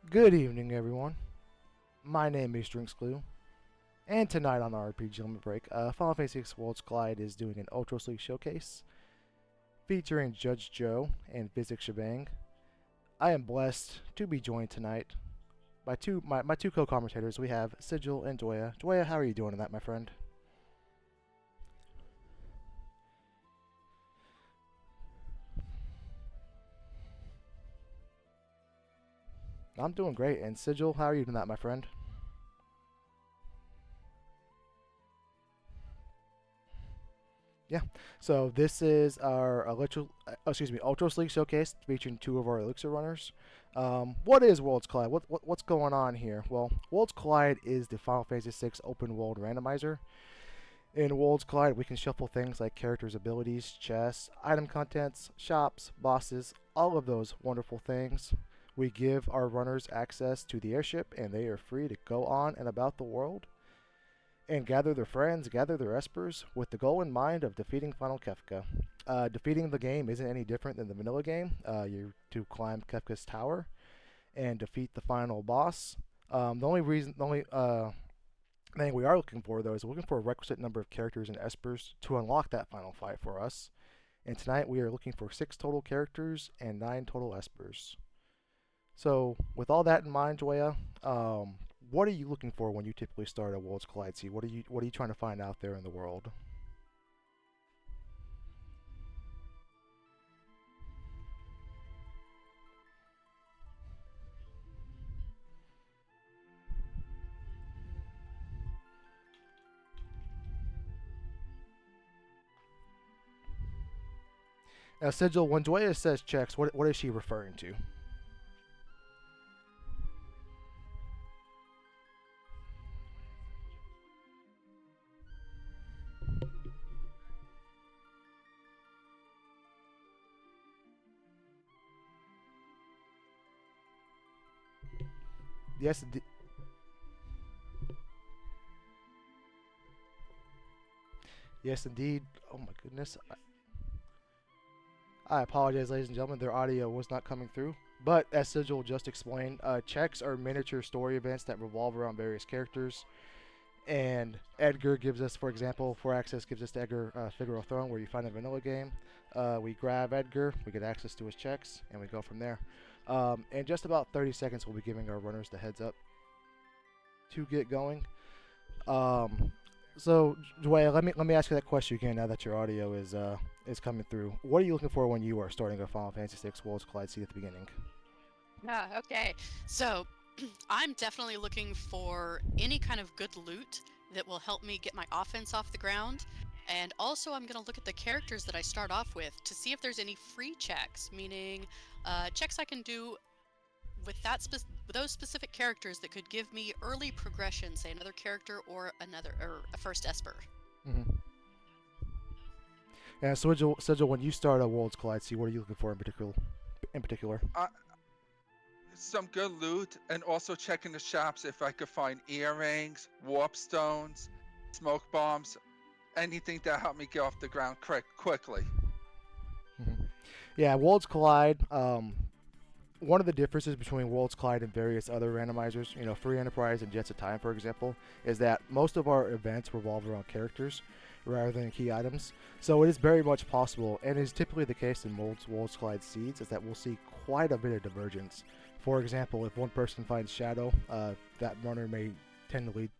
Good evening, everyone. My name is Drinks Glue, and tonight on our RPG Limit Break, Final Fantasy VI Worlds Collide is doing an Ultros League showcase featuring Judge Joe and Physics Shebang. I am blessed to be joined tonight by my two co-commentators. We have Sigil and Dwaya. Dwaya, how are you doing tonight, my friend? I'm doing great. And Sigil, how are you tonight, my friend? Yeah. So this is our Ultros League showcase featuring two of our Elixir runners. What is Worlds Collide? What's going on here? Well, Worlds Collide is the Final Fantasy VI open world randomizer. In Worlds Collide, we can shuffle things like characters' abilities, chests, item contents, shops, bosses, all of those wonderful things. We give our runners access to the airship, and they are free to go on and about the world and gather their friends, gather their espers, with the goal in mind of defeating Final Kefka. Defeating the game isn't any different than the vanilla game. You to climb Kefka's tower and defeat the final boss. The only thing we are looking for though is looking for a requisite number of characters and espers to unlock that final fight for us. And tonight we are looking for 6 total characters and 9 total espers. So, with all that in mind, Joya, what are you looking for when you typically start a Worlds Collide Sea? What are you trying to find out there in the world? Now, Sigil, when Joya says checks, what is she referring to? Yes, yes, indeed. Oh my goodness. I apologize, ladies and gentlemen. Their audio was not coming through. But as Sigil just explained, checks are miniature story events that revolve around various characters. And Edgar gives us, for example, for access gives us the Edgar Figaro Throne, where you find a vanilla game. We grab Edgar, we get access to his checks, and we go from there. In just about 30 seconds, we'll be giving our runners the heads up to get going. Um, so, Dwayne, let me ask you that question again. Now that your audio is coming through, what are you looking for when you are starting a Final Fantasy VI Worlds Collide seed at the beginning? Yeah, okay. So I'm definitely looking for any kind of good loot that will help me get my offense off the ground. And also, I'm going to look at the characters that I start off with to see if there's any free checks, meaning checks I can do with those specific characters that could give me early progression, say another character or a first Esper. Mm-hmm. And so, Sigil, when you start a Worlds Collide seed, what are you looking for in particular? In particular. Uh, some good loot, and also checking the shops if I could find earrings, warp stones, smoke bombs, anything that helped me get off the ground quickly. Mm-hmm. Yeah, Worlds Collide. One of the differences between Worlds Collide and various other randomizers, Free Enterprise and Jets of Time, for example, is that most of our events revolve around characters rather than key items. So it is very much possible, and is typically the case in Worlds Collide seeds, is that we'll see quite a bit of divergence. For example, if one person finds Shadow, that runner may tend to lead,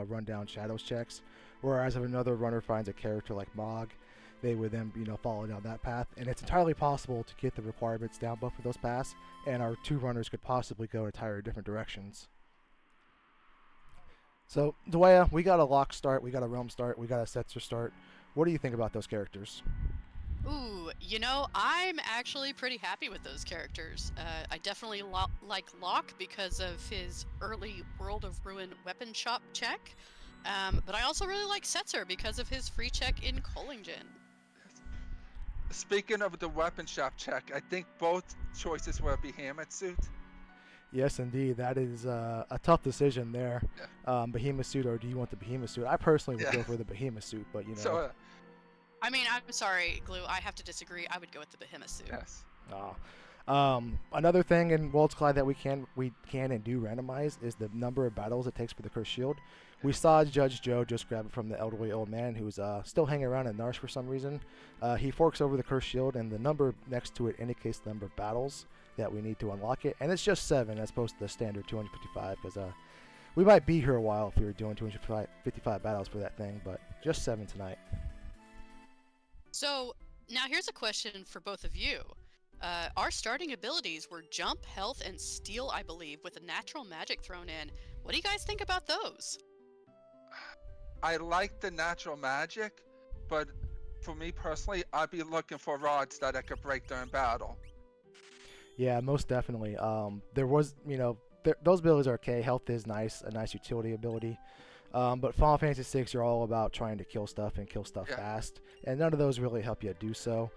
run down Shadow's checks, whereas if another runner finds a character like Mog, they would then follow down that path, and it's entirely possible to get the requirements down both of those paths, and our two runners could possibly go entirely different directions. So, Dwaya, we got a Lock start, we got a Realm start, we got a Setzer start. What do you think about those characters? Ooh, I'm actually pretty happy with those characters. I definitely like Locke because of his early World of Ruin weapon shop check, but I also really like Setzer because of his free check in Kohlingen. Speaking of the weapon shop check, I think both choices were a behemoth suit. Yes, indeed. That is a tough decision there. Yeah. Behemoth suit, or do you want the Behemoth suit? I personally would Yeah. go for the Behemoth suit, but So, I mean, I'm sorry, Glue, I have to disagree. I would go with the Behemoth suit. yes. uh, Another thing in Worlds Collide that we can and do randomize is the number of battles it takes for the cursed shield. We saw Judge Joe just grab it from the elderly old man who's still hanging around in Narsh for some reason. He forks over the cursed shield, and the number next to it indicates the number of battles that we need to unlock it, and it's just 7 as opposed to the standard 255 because we might be here a while if we were doing 255 battles for that thing, but just 7 tonight. So now here's a question for both of you. Our starting abilities were jump, health, and steal, I believe, with a natural magic thrown in. What do you guys think about those? I like the natural magic, but for me personally, I'd be looking for rods that I could break during battle. Yeah, most definitely. There was, those abilities are okay. Health is nice, a nice utility ability. But Final Fantasy VI, you're all about trying to kill stuff and kill stuff fast, and none of those really help you do so.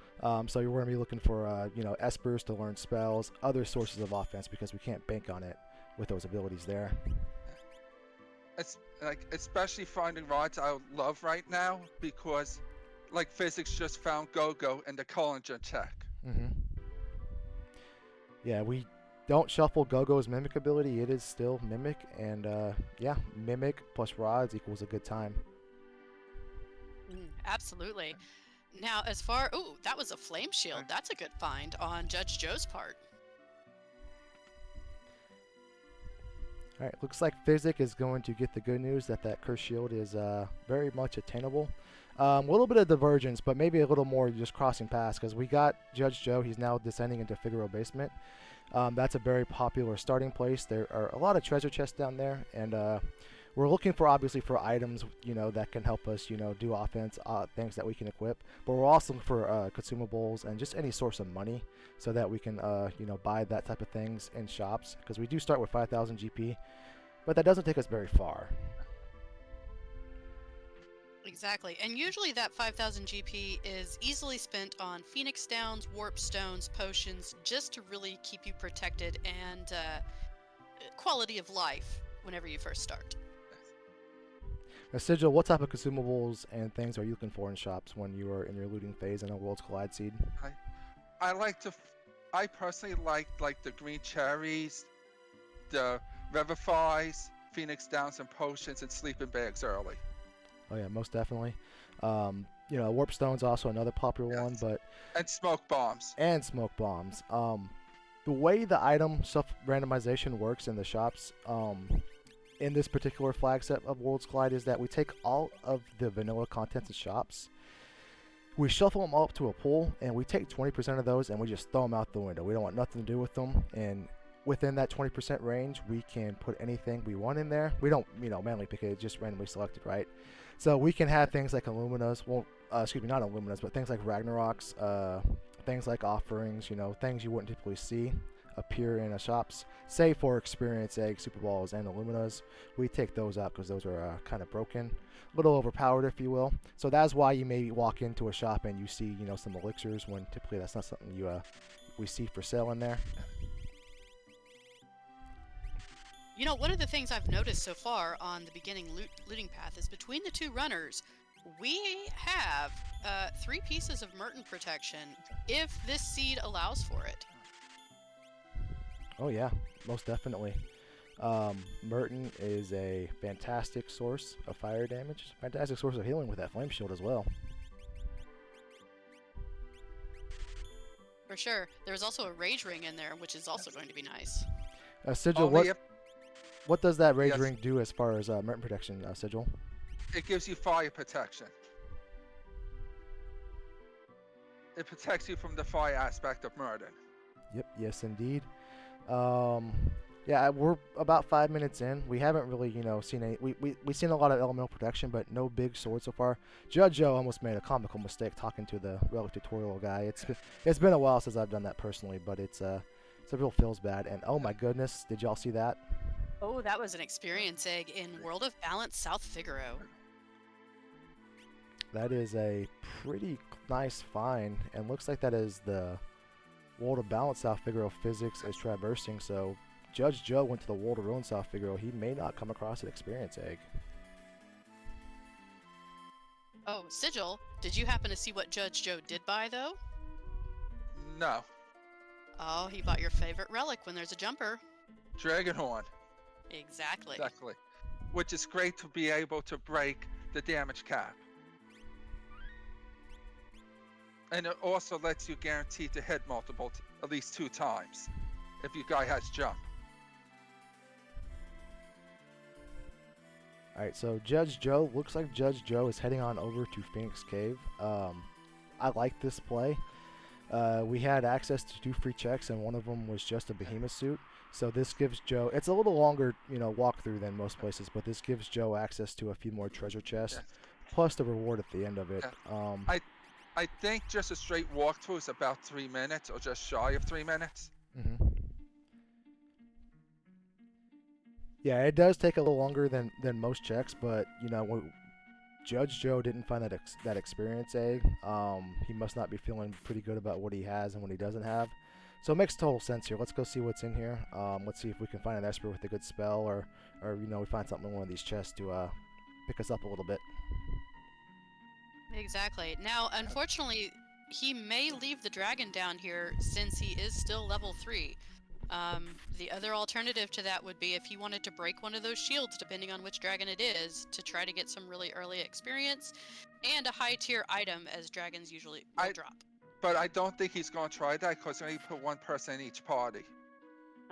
So you're going to be looking for, espers to learn spells, other sources of offense, because we can't bank on it with those abilities there. It's especially finding rods I love right now because, physics just found Gogo in the Collinger check. Mm-hmm. Yeah, we don't shuffle Gogo's Mimic ability. It is still Mimic, and Mimic plus rods equals a good time. Absolutely. Now, that was a flame shield. That's a good find on Judge Joe's part. All right, looks like Physic is going to get the good news that cursed shield is very much attainable. A little bit of divergence, but maybe a little more just crossing paths, because we got Judge Joe. He's now descending into Figaro Basement. That's a very popular starting place. There are a lot of treasure chests down there, and we're looking for, obviously, for items, that can help us, do offense, things that we can equip. But we're also looking for consumables and just any source of money so that we can, buy that type of things in shops, because we do start with 5,000 GP, but that doesn't take us very far. Exactly, and usually that 5,000 GP is easily spent on Phoenix Downs, Warp Stones, potions, just to really keep you protected and quality of life whenever you first start. Now, Sigil, what type of consumables and things are you looking for in shops when you are in your looting phase in a Worlds Collide seed? I personally like the green cherries, the Revifies, Phoenix Downs, and potions, and sleeping bags early. Oh yeah, most definitely. Warp Stone's also another popular one, but and smoke bombs. The way the item stuff randomization works in the shops, in this particular flag set of Worlds Collide, is that we take all of the vanilla contents of shops, we shuffle them all up to a pool, and we take 20% of those and we just throw them out the window. We don't want nothing to do with them, and within that 20% range, we can put anything we want in there. We don't, manually pick it, it's just randomly selected, right? So we can have things like Illuminas, not Illuminas, but things like Ragnaroks, things like offerings, things you wouldn't typically see appear in a shops. Say for Experience Egg, Super Balls, and Illuminas, we take those out because those are kind of broken, a little overpowered, if you will. So that's why you may walk into a shop and you see, some elixirs, when typically that's not something we see for sale in there. One of the things I've noticed so far on the beginning looting path is between the two runners, we have 3 pieces of Merton protection if this seed allows for it. Oh yeah, most definitely. Merton is a fantastic source of fire damage, fantastic source of healing with that flame shield as well. For sure. There's also a rage ring in there, which is also going to be nice. Sigil, what does that rage ring do as far as Merton protection, Sigil? It gives you fire protection. It protects you from the fire aspect of Merton. Yep, yes indeed. Yeah, we're about 5 minutes in. We haven't really, seen any. We've seen a lot of elemental protection, but no big sword so far. Judge Joe almost made a comical mistake talking to the relic tutorial guy. It's been a while since I've done that personally, but it real feels bad. And oh my goodness, did y'all see that? Oh, that was an experience egg in World of Balance South Figaro. That is a pretty nice find, and looks like that is the World of Balance South Figaro physics is traversing, so Judge Joe went to the World of Ruin South Figaro. He may not come across an experience egg. Oh, Sigil, did you happen to see what Judge Joe did buy, though? No. Oh, he bought your favorite relic when there's a jumper. Dragon horn. Exactly. Exactly. Which is great to be able to break the damage cap. And it also lets you guarantee to hit at least 2 times, if your guy has jump. Alright, so Judge Joe, looks like Judge Joe is heading on over to Phoenix Cave. I like this play. We had access to 2 free checks, and one of them was just a behemoth suit. So this gives Joe, it's a little longer, walkthrough than most places, but this gives Joe access to a few more treasure chests, Yes. plus the reward at the end of it. I think just a straight walkthrough is about 3 minutes, or just shy of 3 minutes. Mm-hmm. Yeah, it does take a little longer than most checks, but Judge Joe didn't find that experience egg. He must not be feeling pretty good about what he has and what he doesn't have. So it makes total sense here. Let's go see what's in here. Let's see if we can find an Esper with a good spell, or we find something in one of these chests to pick us up a little bit. Exactly. Now, unfortunately, he may leave the dragon down here since he is still level 3. The other alternative to that would be if he wanted to break one of those shields, depending on which dragon it is, to try to get some really early experience and a high tier item, as dragons usually will drop. But I don't think he's going to try that, because he put 1 person in each party.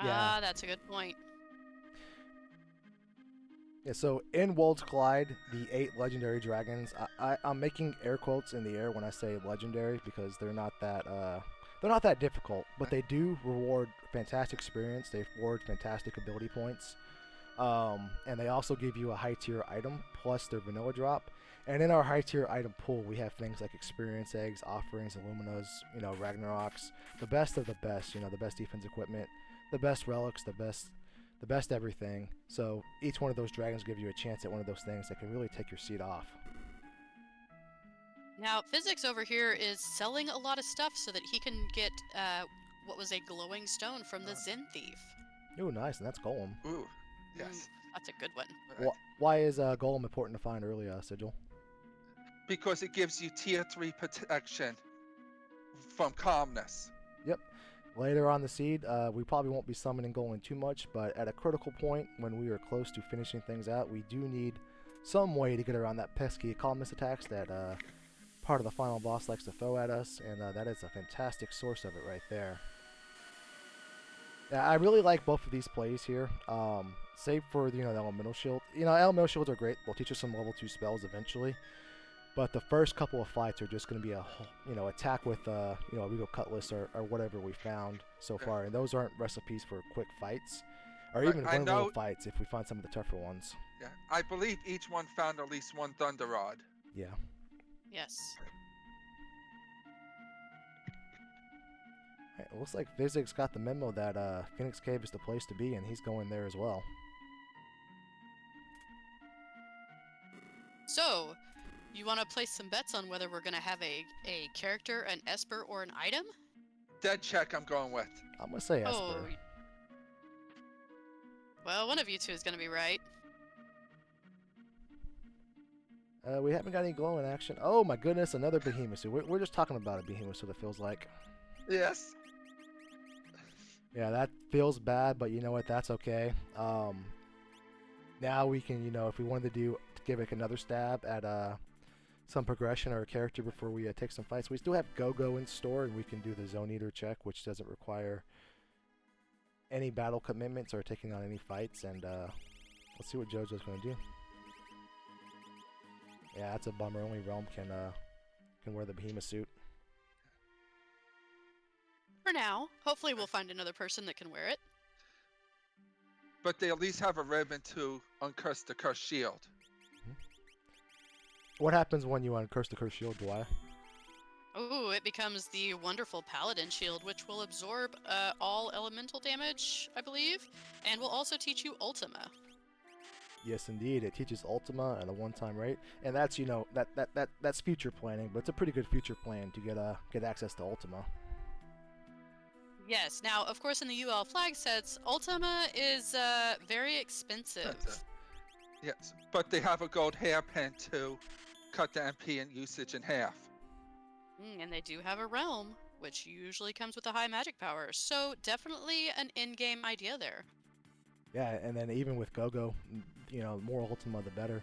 Yeah. That's a good point. Yeah, so in Worlds Collide, the 8 legendary dragons, I'm making air quotes in the air when I say legendary, because they're not that difficult, but they do reward fantastic experience. They reward fantastic ability points, and they also give you a high tier item plus their vanilla drop. And in our high tier item pool, we have things like experience eggs, offerings, illuminas, Ragnaroks, the best of the best. The best defense equipment, the best relics, the best everything. So each one of those dragons give you a chance at one of those things that can really take your seat off. Now, Physics over here is selling a lot of stuff so that he can get what was a glowing stone from the Zen Thief. Ooh, nice, and that's Golem. Ooh, yes. That's a good one. Right. Why is Golem important to find early, Sigil? Because it gives you tier 3 protection from calmness. Yep. Later on the seed, we probably won't be summoning Golem too much, but at a critical point when we are close to finishing things out, we do need some way to get around that pesky calmness attacks that part of the final boss likes to throw at us, and that is a fantastic source of it right there. Yeah, I really like both of these plays here, save for the elemental shield. Elemental shields are great. They'll teach us some level 2 spells eventually, but the first couple of fights are just going to be a attack with a Regal Cutlass or whatever we found so far, and those aren't recipes for quick fights, or even one-little fights if we find some of the tougher ones. Yeah, I believe each one found at least 1 Thunder Rod. Yeah. Yes. It looks like Physics got the memo that Phoenix Cave is the place to be, and he's going there as well. So, you want to place some bets on whether we're going to have a character, an Esper, or an item? Dead check I'm going with. I'm going to say Esper. Oh. Well, one of you two is going to be right. We haven't got any glowing action. Oh my goodness, another behemoth suit. We're just talking about a behemoth suit, it feels like. Yes. Yeah, that feels bad, but you know what? That's okay. Now we can, if we wanted to give it another stab at some progression or a character before we take some fights. We still have Gogo in store, and we can do the Zone Eater check, which doesn't require any battle commitments or taking on any fights. And let's see what JoJo's going to do. Yeah, that's a bummer. Only Realm can wear the behemoth suit. For now. Hopefully we'll find another person that can wear it. But they at least have a ribbon to uncurse the cursed shield. What happens when you uncurse the cursed shield, Dwyer? Ooh, it becomes the wonderful Paladin shield, which will absorb all elemental damage, I believe, and will also teach you Ultima. Yes, indeed. It teaches Ultima at a one-time rate, and that's that's future planning, but it's a pretty good future plan to get access to Ultima. Yes. Now, of course, in the UL flag sets, Ultima is very expensive. Yes, but they have a gold hairpin to cut the MP and usage in half. And they do have a realm. which usually comes with a high magic power. So definitely an in-game idea there. Yeah, and then even with Gogo, more Ultima the better.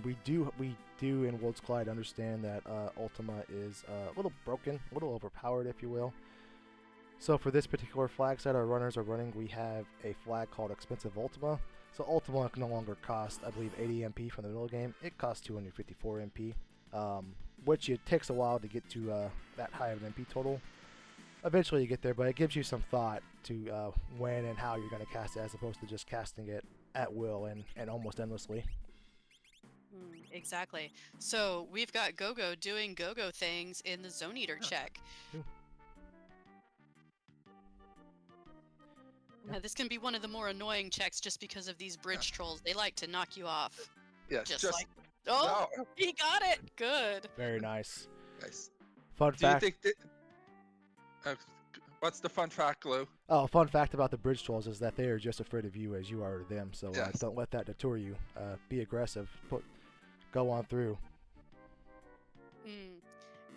We do in Worlds Collide understand that Ultima is a little broken, a little overpowered, if you will. So for this particular flag set our runners are running, we have a flag called Expensive Ultima. So Ultima can no longer cost, I believe, 80 MP from the middle game. It costs 254 MP, which it takes a while to get to that high of an MP total. Eventually you get there, but it gives you some thought to when and how you're going to cast it, as opposed to just casting it at will and almost endlessly. Exactly. So we've got Gogo doing Gogo things in the Zone Eater check. Ooh. Now, this can be one of the more annoying checks just because of these bridge trolls. They like to knock you off. Yes, Just like, oh, no. he got it. Good. Very nice. Nice. Fun Do you fact. think that? What's the fun fact, Lou? Oh, fun fact about the bridge trolls is that they are just afraid of you as you are of them. So Yes. don't let that deter you. Be aggressive. Go on through.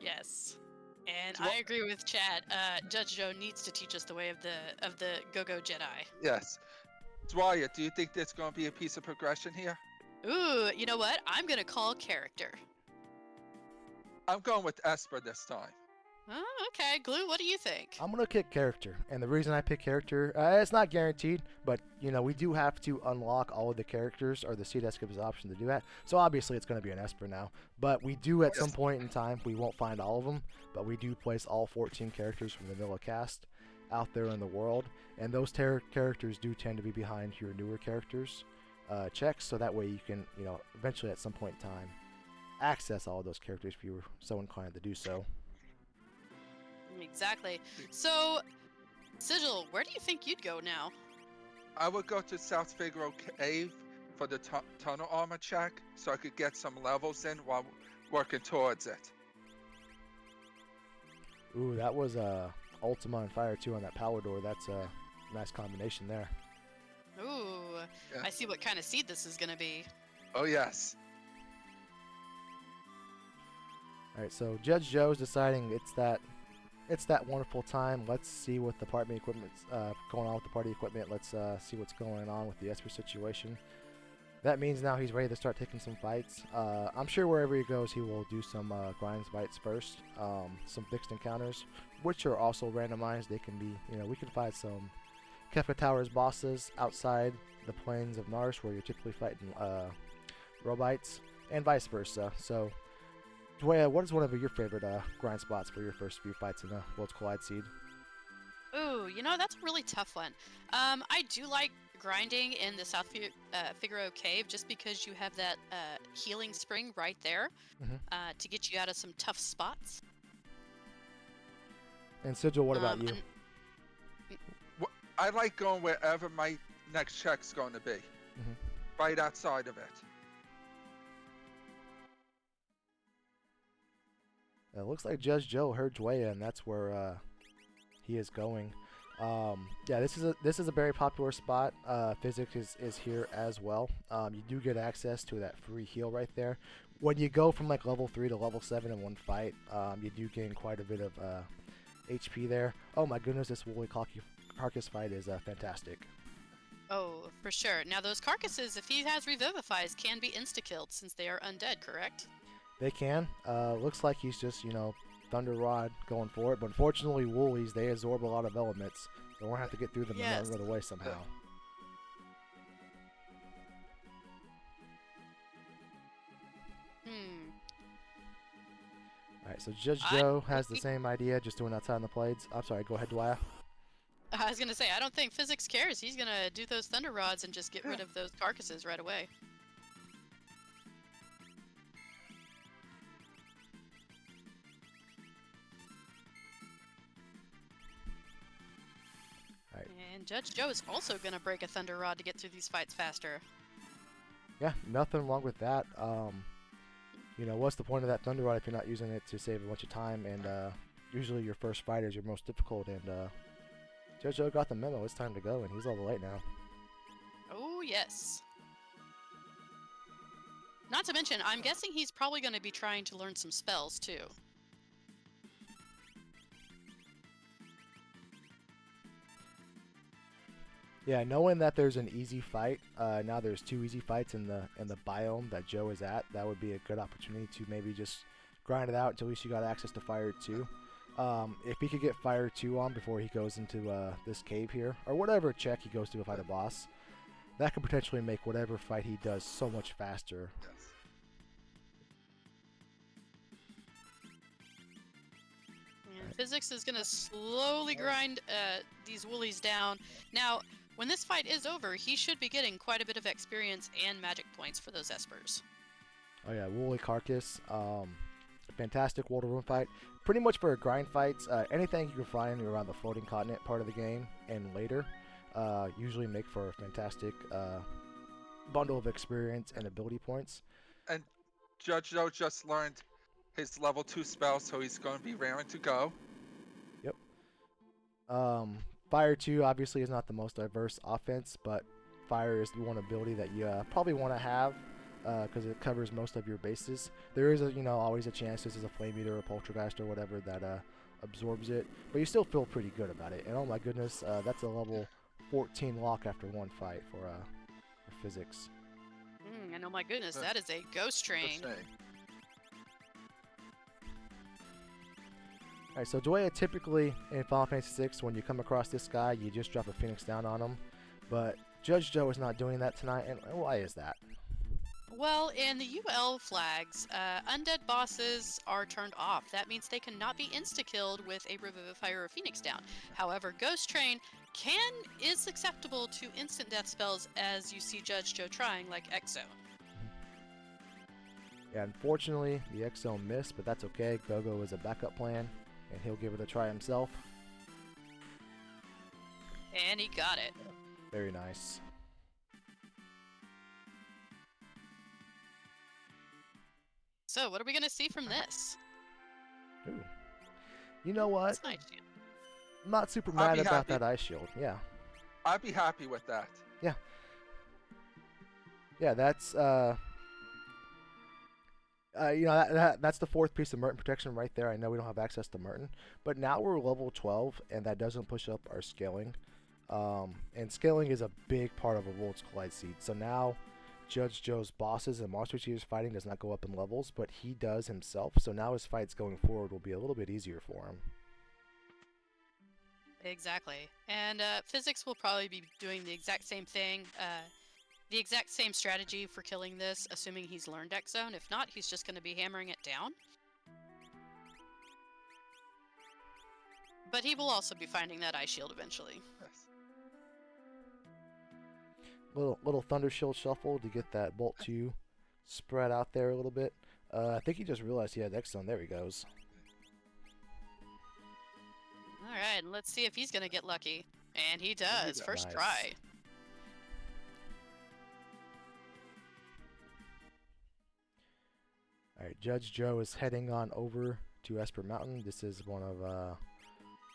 Yes. And So what- I agree with Chad. Judge Joe needs to teach us the way of the Go-Go Jedi. Yes. Dwyer, do you think there's going to be a piece of progression here? Ooh, you know what? I'm gonna call character. I'm going with Esper this time. Oh, okay. Glue, what do you think? I'm gonna pick character, and the reason I pick character, it's not guaranteed, but we do have to unlock all of the characters, or the C-Desk gives us the option to do that. So obviously it's gonna be an Esper now, but we do at some point in time, we won't find all of them, but we do place all 14 characters from the vanilla cast out there in the world, and those characters do tend to be behind your newer characters checks, so that way you can eventually at some point in time access all of those characters if you were so inclined to do so. Exactly. So, Sigil, where do you think you'd go now? I would go to South Figaro Cave for the tunnel armor check, so I could get some levels in while working towards it. Ooh, that was Ultima and Fire 2 on that power door. That's a nice combination there. Ooh, Yeah. I see what kind of seed this is gonna be. Oh yes. All right, so Judge Joe's deciding it's that wonderful time. Let's see what the party equipment's going on with the party equipment. Let's see what's going on with the Esper situation. That means now he's ready to start taking some fights. I'm sure wherever he goes, he will do some grinds fights first, some fixed encounters, which are also randomized. They can be, we can fight some Kefka Towers bosses outside the plains of Nars, where you're typically fighting robots, and vice versa. So, Dwaya, what is one of your favorite grind spots for your first few fights in the Worlds Collide seed? Ooh, that's a really tough one. I do like grinding in the South Figaro Cave just because you have that healing spring right there to get you out of some tough spots. And Sigil, what about you? I like going wherever my next check's going to be. Right outside of it. It looks like Judge Joe heard Dwaya, and that's where he is going. Yeah, this is a very popular spot. Physics is here as well. You do get access to that free heal right there. When you go from like level 3 to level 7 in one fight, you do gain quite a bit of HP there. Oh my goodness, this woolly carcass fight is fantastic. Oh, for sure. Now those carcasses, if he has revivifies, can be insta-killed since they are undead, correct? They can. Looks like he's just, Thunder Rod going for it. But unfortunately, woolies, they absorb a lot of elements. So we'll have to get through them and run away somehow. Alright, so Judge Joe has the same idea, just doing outside on the plains. I'm sorry, go ahead, Dwaya. I was gonna say, I don't think Physics cares. He's gonna do those Thunder Rods and just get rid of those carcasses right away. Alright. And Judge Joe is also gonna break a Thunder Rod to get through these fights faster. Yeah, nothing wrong with that. What's the point of that Thunder Rod if you're not using it to save a bunch of time? And usually your first fight is your most difficult. And Judge Joe got the memo. It's time to go, and he's level 8 now. Oh, yes. Not to mention, I'm guessing he's probably going to be trying to learn some spells, too. Yeah, knowing that there's an easy fight, now there's 2 easy fights in the biome that Joe is at. That would be a good opportunity to maybe just grind it out until at least you got access to Fire 2. If he could get Fire 2 on before he goes into this cave here, or whatever check he goes to fight a boss, that could potentially make whatever fight he does so much faster. Yes. And Physics is going to slowly grind these woolies down. Now, when this fight is over, he should be getting quite a bit of experience and magic points for those espers. Oh yeah, Woolly Carcass. Fantastic World of Ruin fight. Pretty much for grind fights, anything you can find around the floating continent part of the game and later usually make for a fantastic bundle of experience and ability points. And Judge Joe just learned his level 2 spell, so he's going to be raring to go. Yep. Fire 2 obviously is not the most diverse offense, but Fire is the one ability that you probably want to have because it covers most of your bases. There is always a chance this is a Flame Eater or Poltergeist or whatever that absorbs it, but you still feel pretty good about it. And oh my goodness, that's a level 14 lock after one fight for Physics. And oh my goodness, that is a Ghost Train. Alright, so the way typically in Final Fantasy VI, when you come across this guy, you just drop a Phoenix down on him. But Judge Joe is not doing that tonight, and why is that? Well, in the UL flags, undead bosses are turned off. That means they cannot be insta-killed with a Revivify or a Phoenix down. However, Ghost Train is acceptable to instant death spells, as you see Judge Joe trying, like Exo. Yeah, unfortunately, the Exo missed, but that's okay. Gogo is a backup plan, and he'll give it a try himself. And he got it. Very nice. So, what are we going to see from this? Ooh. You know what? That's nice. I'm not super I'll mad be about happy. that ice shield. Yeah. I'd be happy with that. Yeah, that's that's the fourth piece of Merton protection right there. I know we don't have access to Merton, but now we're level 12, and that doesn't push up our scaling. And scaling is a big part of a Worlds Collide seed. So now Judge Joe's bosses and monsters he is fighting does not go up in levels, but he does himself. So now his fights going forward will be a little bit easier for him. Exactly. And Physics will probably be doing the exact same thing. The exact same strategy for killing this, assuming he's learned X-Zone. If not, he's just going to be hammering it down. But he will also be finding that Ice Shield eventually. Yes. Little Thunder Shield shuffle to get that Bolt 2 spread out there a little bit. I think he just realized he had X-Zone. There he goes. Alright, and let's see if he's going to get lucky. And he does. First Nice. try. Alright, Judge Joe is heading on over to Esper Mountain. This is one of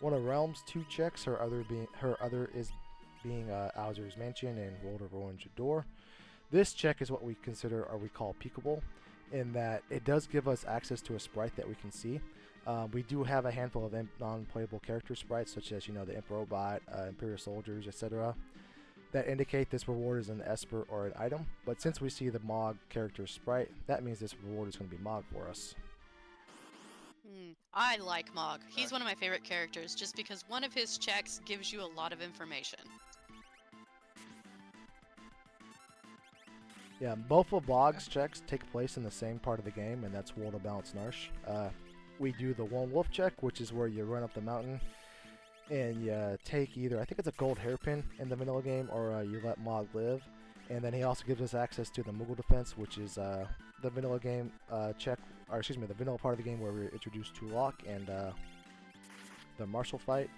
Realm's 2 checks. Her other is being Alzur's Mansion and World of Ruin Jador. This check is what we consider or we call peekable, in that it does give us access to a sprite that we can see. We do have a handful of non-playable character sprites, such as the Imp Robot, Imperial Soldiers, etc., that indicate this reward is an Esper or an item. But since we see the Mog character sprite, that means this reward is going to be Mog for us. I like Mog. He's one of my favorite characters, just because one of his checks gives you a lot of information. Yeah, both of Mog's checks take place in the same part of the game, and that's World of Balance Narsh. We do the Lone Wolf check, which is where you run up the mountain and you take either, I think it's a gold hairpin in the vanilla game, or you let Mog live. And then he also gives us access to the Moogle defense, which is the vanilla game check, or excuse me, the vanilla part of the game where we introduce Tulok and the martial fight.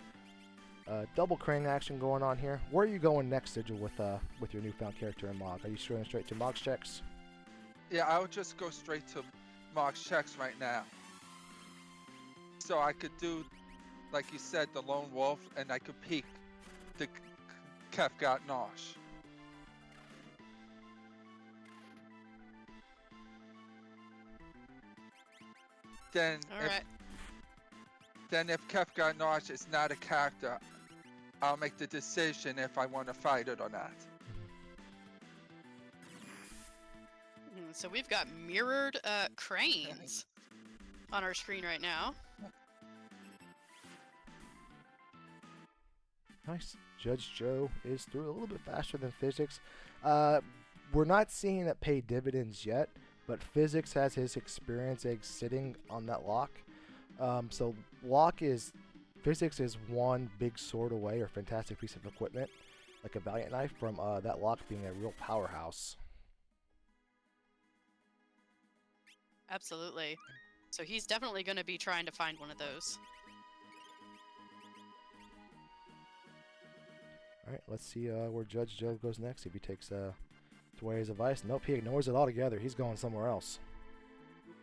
Double crane action going on here. Where are you going next, Sigil, with your newfound character in Mog? Are you going straight to Mog's checks? Yeah, I would just go straight to Mark's checks right now. So I could do, like you said, the Lone Wolf, and I could peek the Kefka Nosh. Then, Alright. if Kefka Nosh is not a character, I'll make the decision if I want to fight it or not. So we've got mirrored cranes on our screen right now. Nice. Judge Joe is through a little bit faster than physics. We're not seeing it pay dividends yet, but physics has his experience egg sitting on that lock. So physics is one big sword away or fantastic piece of equipment, like a Valiant knife, from that lock being a real powerhouse. Absolutely. So he's definitely going to be trying to find one of those. All right, let's see where Judge Joe goes next. If he takes Dwayne's advice. Nope, he ignores it altogether. He's going somewhere else.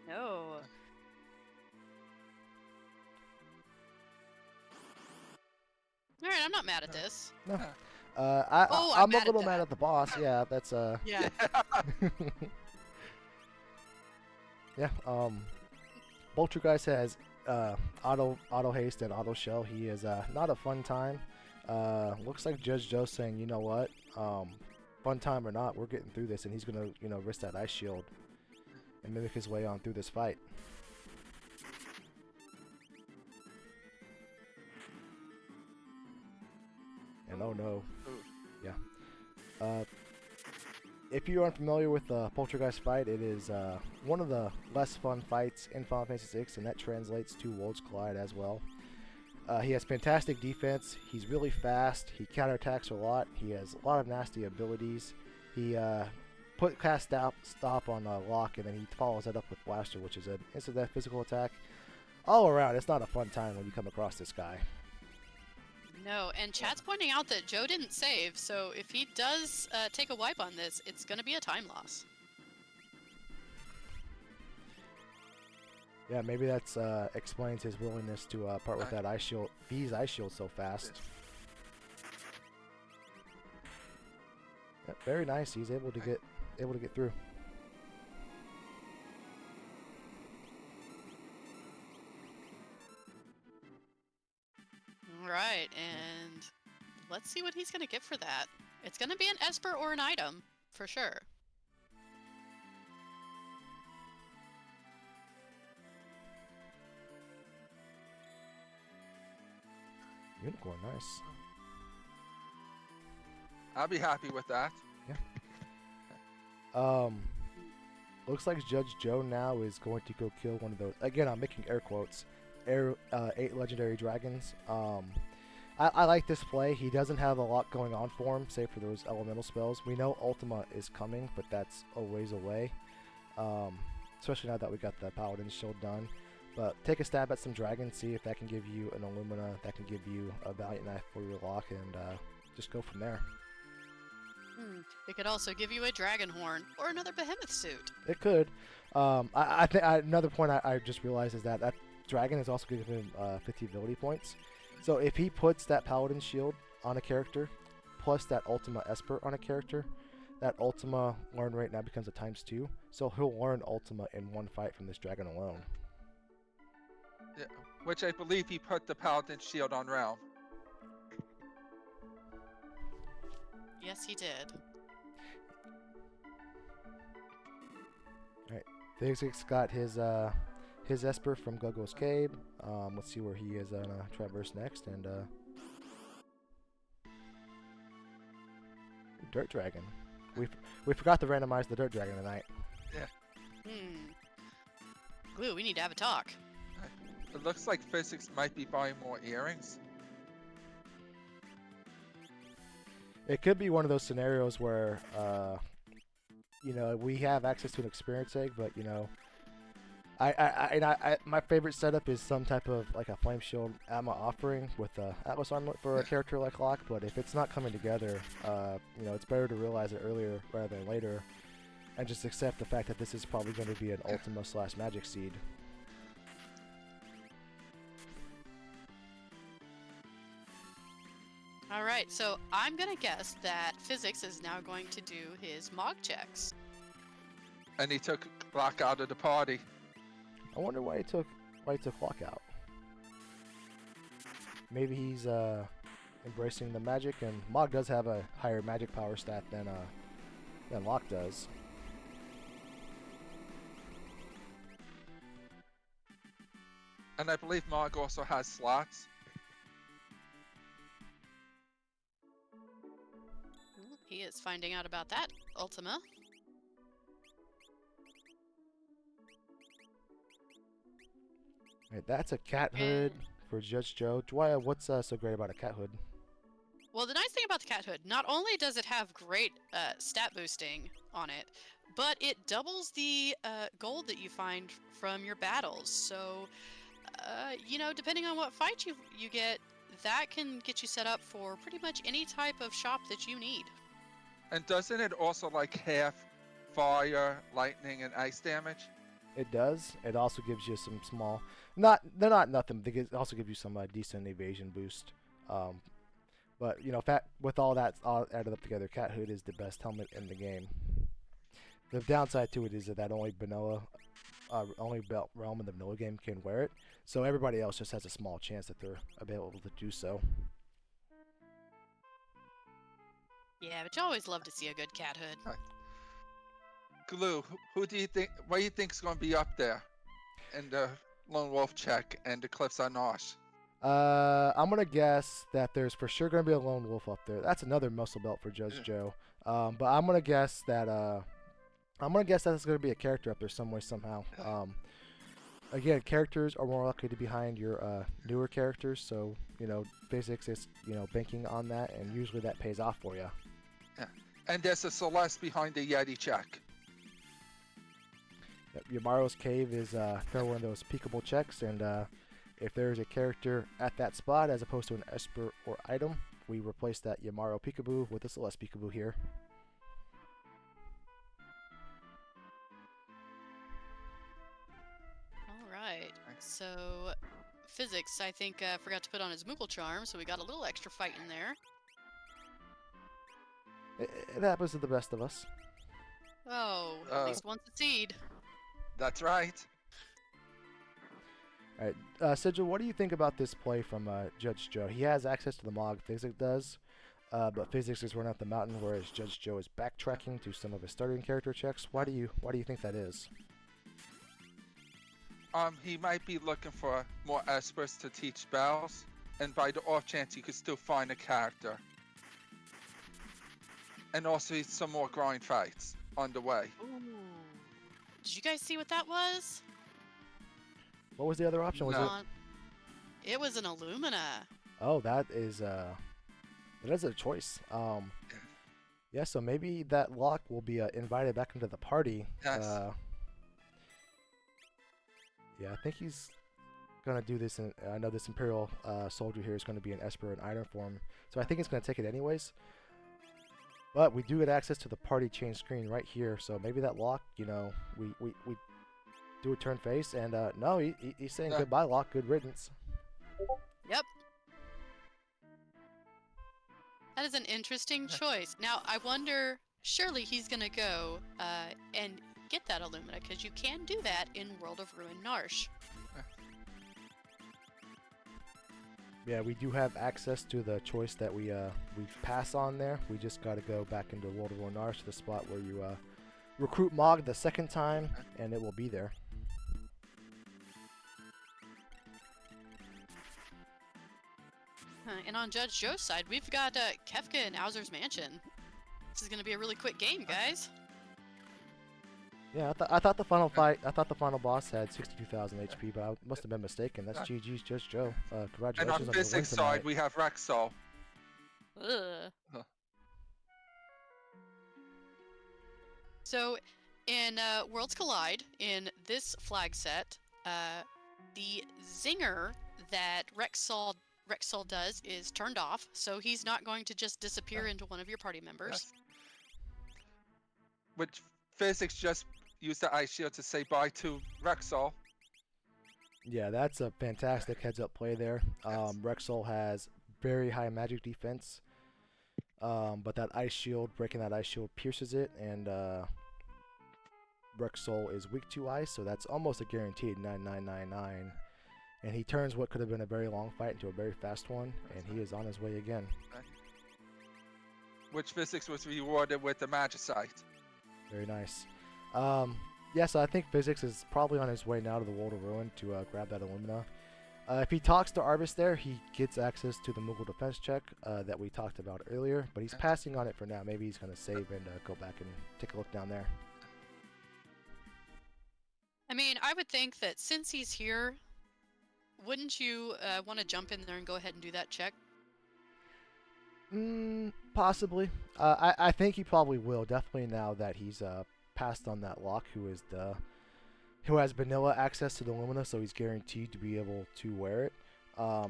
No. All right, I'm not mad at this. No. Oh, I'm I'm a mad at little that. mad at the boss. Yeah, that's Yeah. yeah. Poltergeist has auto haste and auto shell. He is not a fun time. Looks like Judge Joe's saying, you know what, fun time or not, we're getting through this, and he's gonna risk that ice shield and mimic his way on through this fight. And oh no, yeah. If you aren't familiar with the Poltergeist fight, it is one of the less fun fights in Final Fantasy VI, and that translates to Worlds Collide as well. He has fantastic defense. He's really fast. He counterattacks a lot. He has a lot of nasty abilities. He cast stop on Locke, and then he follows that up with Blaster, which is an instant death physical attack. All around, it's not a fun time when you come across this guy. No, and chat's pointing out that Joe didn't save, so if he does take a wipe on this, it's going to be a time loss. Yeah, maybe that's explains his willingness to part with that ice shield. V's ice shield so fast. Yeah, very nice. He's able to get through. All right, and let's see what he's going to get for that. It's going to be an Esper or an item, for sure. Unicorn, nice. I'll be happy with that. Looks like Judge Joe now is going to go kill one of those. Again, I'm making air quotes. 8 legendary dragons. I like this play. He doesn't have a lot going on for him, save for those elemental spells. We know Ultima is coming, but that's a ways away. Especially now that we got the Paladin shield done. But take a stab at some dragons, see if that can give you an Illumina, that can give you a Valiant Knife for your lock, and just go from there. It could also give you a dragon horn or another behemoth suit. It could. I think another point I just realized is that dragon is also giving him 50 ability points. So if he puts that Paladin shield on a character, plus that Ultima Esper on a character, that Ultima learn rate now becomes a ×2. So he'll learn Ultima in one fight from this dragon alone. Yeah, which I believe he put the Paladin shield on Realm. Yes, he did. Alright, Physics got his Esper from Gogo's Cave. Let's see where he is on Traverse next, and Dirt Dragon. We forgot to randomize the Dirt Dragon tonight. Yeah. Glue, we need to have a talk. It looks like Physics might be buying more earrings. It could be one of those scenarios where, we have access to an experience egg, but my favorite setup is some type of like a flame shield ammo offering with Atlas armlet for a character like Locke. But if it's not coming together, it's better to realize it earlier rather than later, and just accept the fact that this is probably going to be an Ultima / Magic Seed. All right, so I'm going to guess that Physics is now going to do his Mog checks. And he took Locke out of the party. I wonder why he took Locke out. Maybe he's embracing the magic, and Mog does have a higher magic power stat than Locke does. And I believe Mog also has slots. He is finding out about that, Ultima. Right, that's a cat hood for Judge Joe. Dwyer, what's so great about a cat hood? Well, the nice thing about the cat hood, not only does it have great stat boosting on it, but it doubles the gold that you find from your battles. So, you know, depending on what fight you get, that can get you set up for pretty much any type of shop that you need. And doesn't it also like half fire, lightning, and ice damage? It does. It also gives you some small, they're not nothing. They also give you some decent evasion boost. But you know, with all that all added up together, Cat Hood is the best helmet in the game. The downside to it is that only realm in the vanilla game can wear it, so everybody else just has a small chance that they're able to do so. Yeah, but you always love to see a good cat hood. Right. Glue, who do you think? What do you think's going to be up there in the Lone Wolf check and the Cliffs on Nosh? I'm gonna guess that there's for sure gonna be a lone wolf up there. That's another muscle belt for Judge Joe. But I'm gonna guess that there's gonna be a character up there some way somehow. Again, characters are more likely to be behind your newer characters, so you know physics is banking on that, and usually that pays off for you. Yeah, and there's a Celeste behind the Yeti check. Yamaro's Cave is one of those peekable checks, and if there's a character at that spot as opposed to an Esper or item, we replace that Yamaro Peekaboo with a Celeste Peekaboo here. Alright, so physics, I think, forgot to put on his Moogle Charm, so we got a little extra fight in there. It happens to the best of us. Oh, at least one succeed. That's right. Alright, Sigil, what do you think about this play from Judge Joe? He has access to the Mog, Physics does, but Physics is running up the mountain, whereas Judge Joe is backtracking to some of his starting character checks. Why do you think that is? He might be looking for more Espers to teach spells, and by the off chance you could still find a character. And also some more growing fights on the way. Ooh. Did you guys see what that was? What was the other option? Was No. It was an Illumina. Oh, that is a choice. Yeah, so maybe that Locke will be invited back into the party. Yes. Yeah, I think he's gonna do this. I know this Imperial soldier here is gonna be an Esper in item form, so I think he's gonna take it anyways. But we do get access to the party change screen right here, so maybe that Locke, we do a turn face, and no, he's saying goodbye, Locke. Good riddance. Yep. That is an interesting choice. Now, I wonder, surely he's going to go and get that Illumina, because you can do that in World of Ruin Narsh. Yeah, we do have access to the choice that we pass on there. We just got to go back into World of Ruin Narsh, the spot where you recruit Mog the second time, and it will be there. And on Judge Joe's side, we've got Kefka and Owzer's Mansion. This is going to be a really quick game, guys. Yeah, I thought the final fight, I thought the final boss had 62,000 HP, but I must have been mistaken. That's GG's Judge Joe. Congratulations And on the physics win side, tonight. we have Rexall. Ugh. Huh. So, in Worlds Collide, in this flag set, the zinger that Rexall does is turned off, so he's not going to just disappear into one of your party members. Yes. Which physics just used the ice shield to say bye to Rexall. Yeah, that's a fantastic heads-up play there. Yes. Rexall has very high magic defense, but that ice shield, breaking that ice shield pierces it, and Rexall is weak to ice, so that's almost a guaranteed 9999. and he turns what could have been a very long fight into a very fast one, and he is on his way again. Which physics was rewarded with the magicite. Very nice. Yeah, so I think Physics is probably on his way now to the World of Ruin to grab that Illumina. If he talks to Arbus there, he gets access to the Moogle defense check that we talked about earlier, but he's passing on it for now. Maybe he's going to save and go back and take a look down there. I mean, I would think that since he's here, wouldn't you want to jump in there and go ahead and do that check? Possibly. I think he probably will. Definitely now that he's passed on that lock, who has vanilla access to the Lumina, so he's guaranteed to be able to wear it.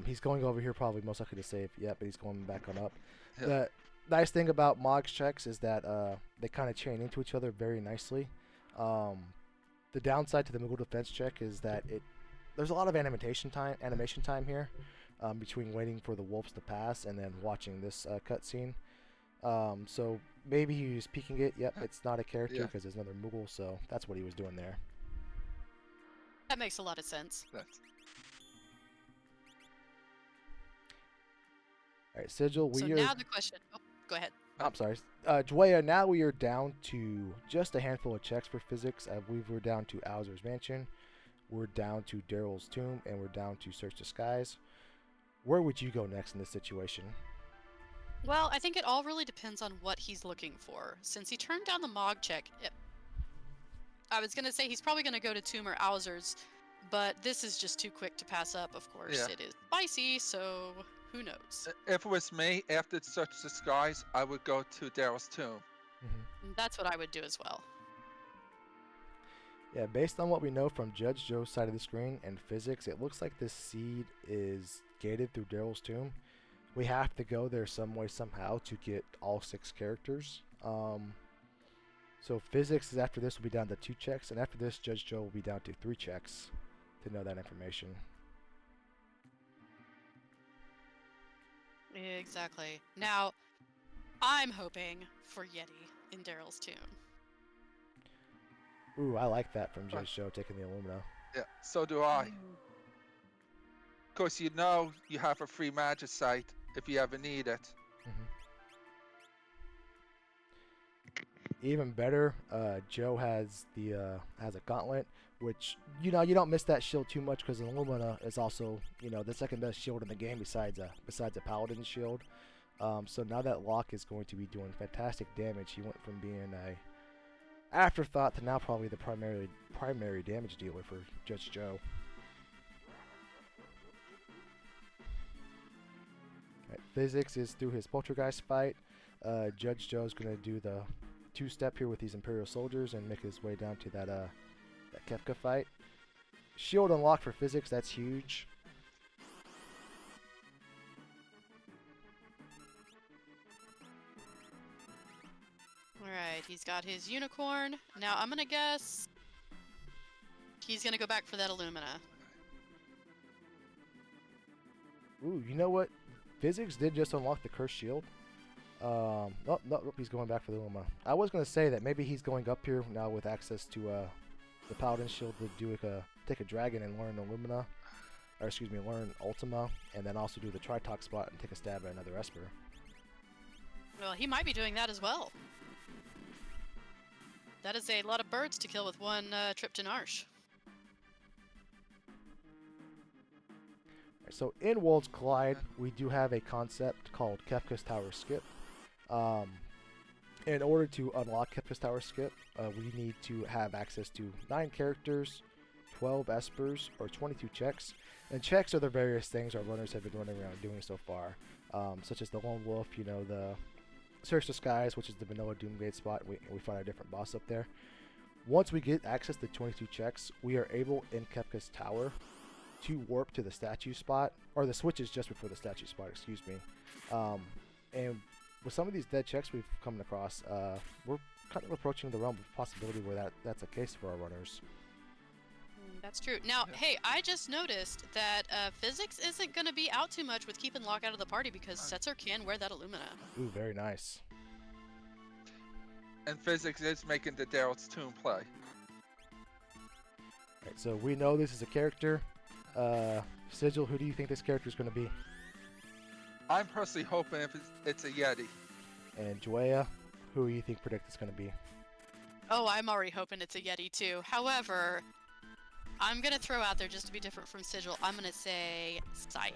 He's going over here probably most likely to save. Yeah, but he's going back on up. Yeah. The nice thing about Mog's checks is that they kind of chain into each other very nicely. The downside to the Moogle defense check is that there's a lot of animation time here. Between waiting for the wolves to pass and then watching this cutscene. So maybe he was peeking it. Yep, it's not a character because there's another Moogle, so that's what he was doing there. That makes a lot of sense. Alright, Sigil, So now the question... Oh, go ahead. I'm sorry. Dwaya, now we are down to just a handful of checks for physics. I believe we're down to Owzer's Mansion, we're down to Daryl's Tomb, and we're down to Search the Skies. Where would you go next in this situation? Well, I think it all really depends on what he's looking for. Since he turned down the Mog check, I was going to say he's probably going to go to Tomb or Owzer's, but this is just too quick to pass up, of course. Yeah. It is spicy, so who knows? If it was me, after Search the Skies, I would go to Daryl's Tomb. That's what I would do as well. Yeah, based on what we know from Judge Joe's side of the screen and physics, it looks like this seed is gated through Daryl's Tomb. We have to go there some way, somehow, to get all 6 characters. So physics is after this will be down to 2 checks, and after this, Judge Joe will be down to 3 checks to know that information. Exactly. Now, I'm hoping for Yeti in Daryl's Tomb. Ooh, I like that from Judge Joe taking the Illumina. Yeah, so do I. Of course, you know you have a free magicite if you ever need it. Even better, Joe has a gauntlet, which you don't miss that shield too much because Illumina is also the second best shield in the game besides a paladin shield. So now that lock is going to be doing fantastic damage. He went from being a afterthought to now probably the primary damage dealer for Judge Joe. Right, physics is through his poltergeist fight. Judge Joe's gonna do the 2-step here with these Imperial soldiers and make his way down to that Kefka fight. Shield unlocked for physics, that's huge. Alright, he's got his unicorn. Now I'm gonna guess he's gonna go back for that Illumina. Ooh, you know what? Physics did just unlock the cursed shield. No, he's going back for the Illumina. I was gonna say that maybe he's going up here now with access to the Paladin shield to take a dragon and learn Illumina, or learn Ultima, and then also do the Tritox spot and take a stab at another Esper. Well, he might be doing that as well. That is a lot of birds to kill with one trip to Narsh. So in Worlds Collide, we do have a concept called Kefka's Tower Skip. In order to unlock Kefka's Tower Skip, we need to have access to 9 characters, 12 Espers, or 22 checks. And checks are the various things our runners have been running around doing so far, such as the Lone Wolf, the Search the Skies, which is the vanilla Doomgate spot. We find a different boss up there. Once we get access to 22 checks, we are able in Kefka's Tower to warp to the statue spot, or the switch is just before the statue spot, excuse me. And with some of these dead checks we've come across, we're kind of approaching the realm of possibility where that's a case for our runners. That's true. Now, hey, I just noticed that physics isn't going to be out too much with keeping Locke out of the party because Setzer can wear that Illumina. Ooh, very nice. And physics is making the Daryl's Tomb play. Right, so we know this is a character. Sigil, who do you think this character is going to be? I'm personally hoping if it's a Yeti. And Joya, who do you think predict it's going to be? Oh, I'm already hoping it's a Yeti too. However, I'm gonna throw out there just to be different from Sigil. I'm gonna say Cyan.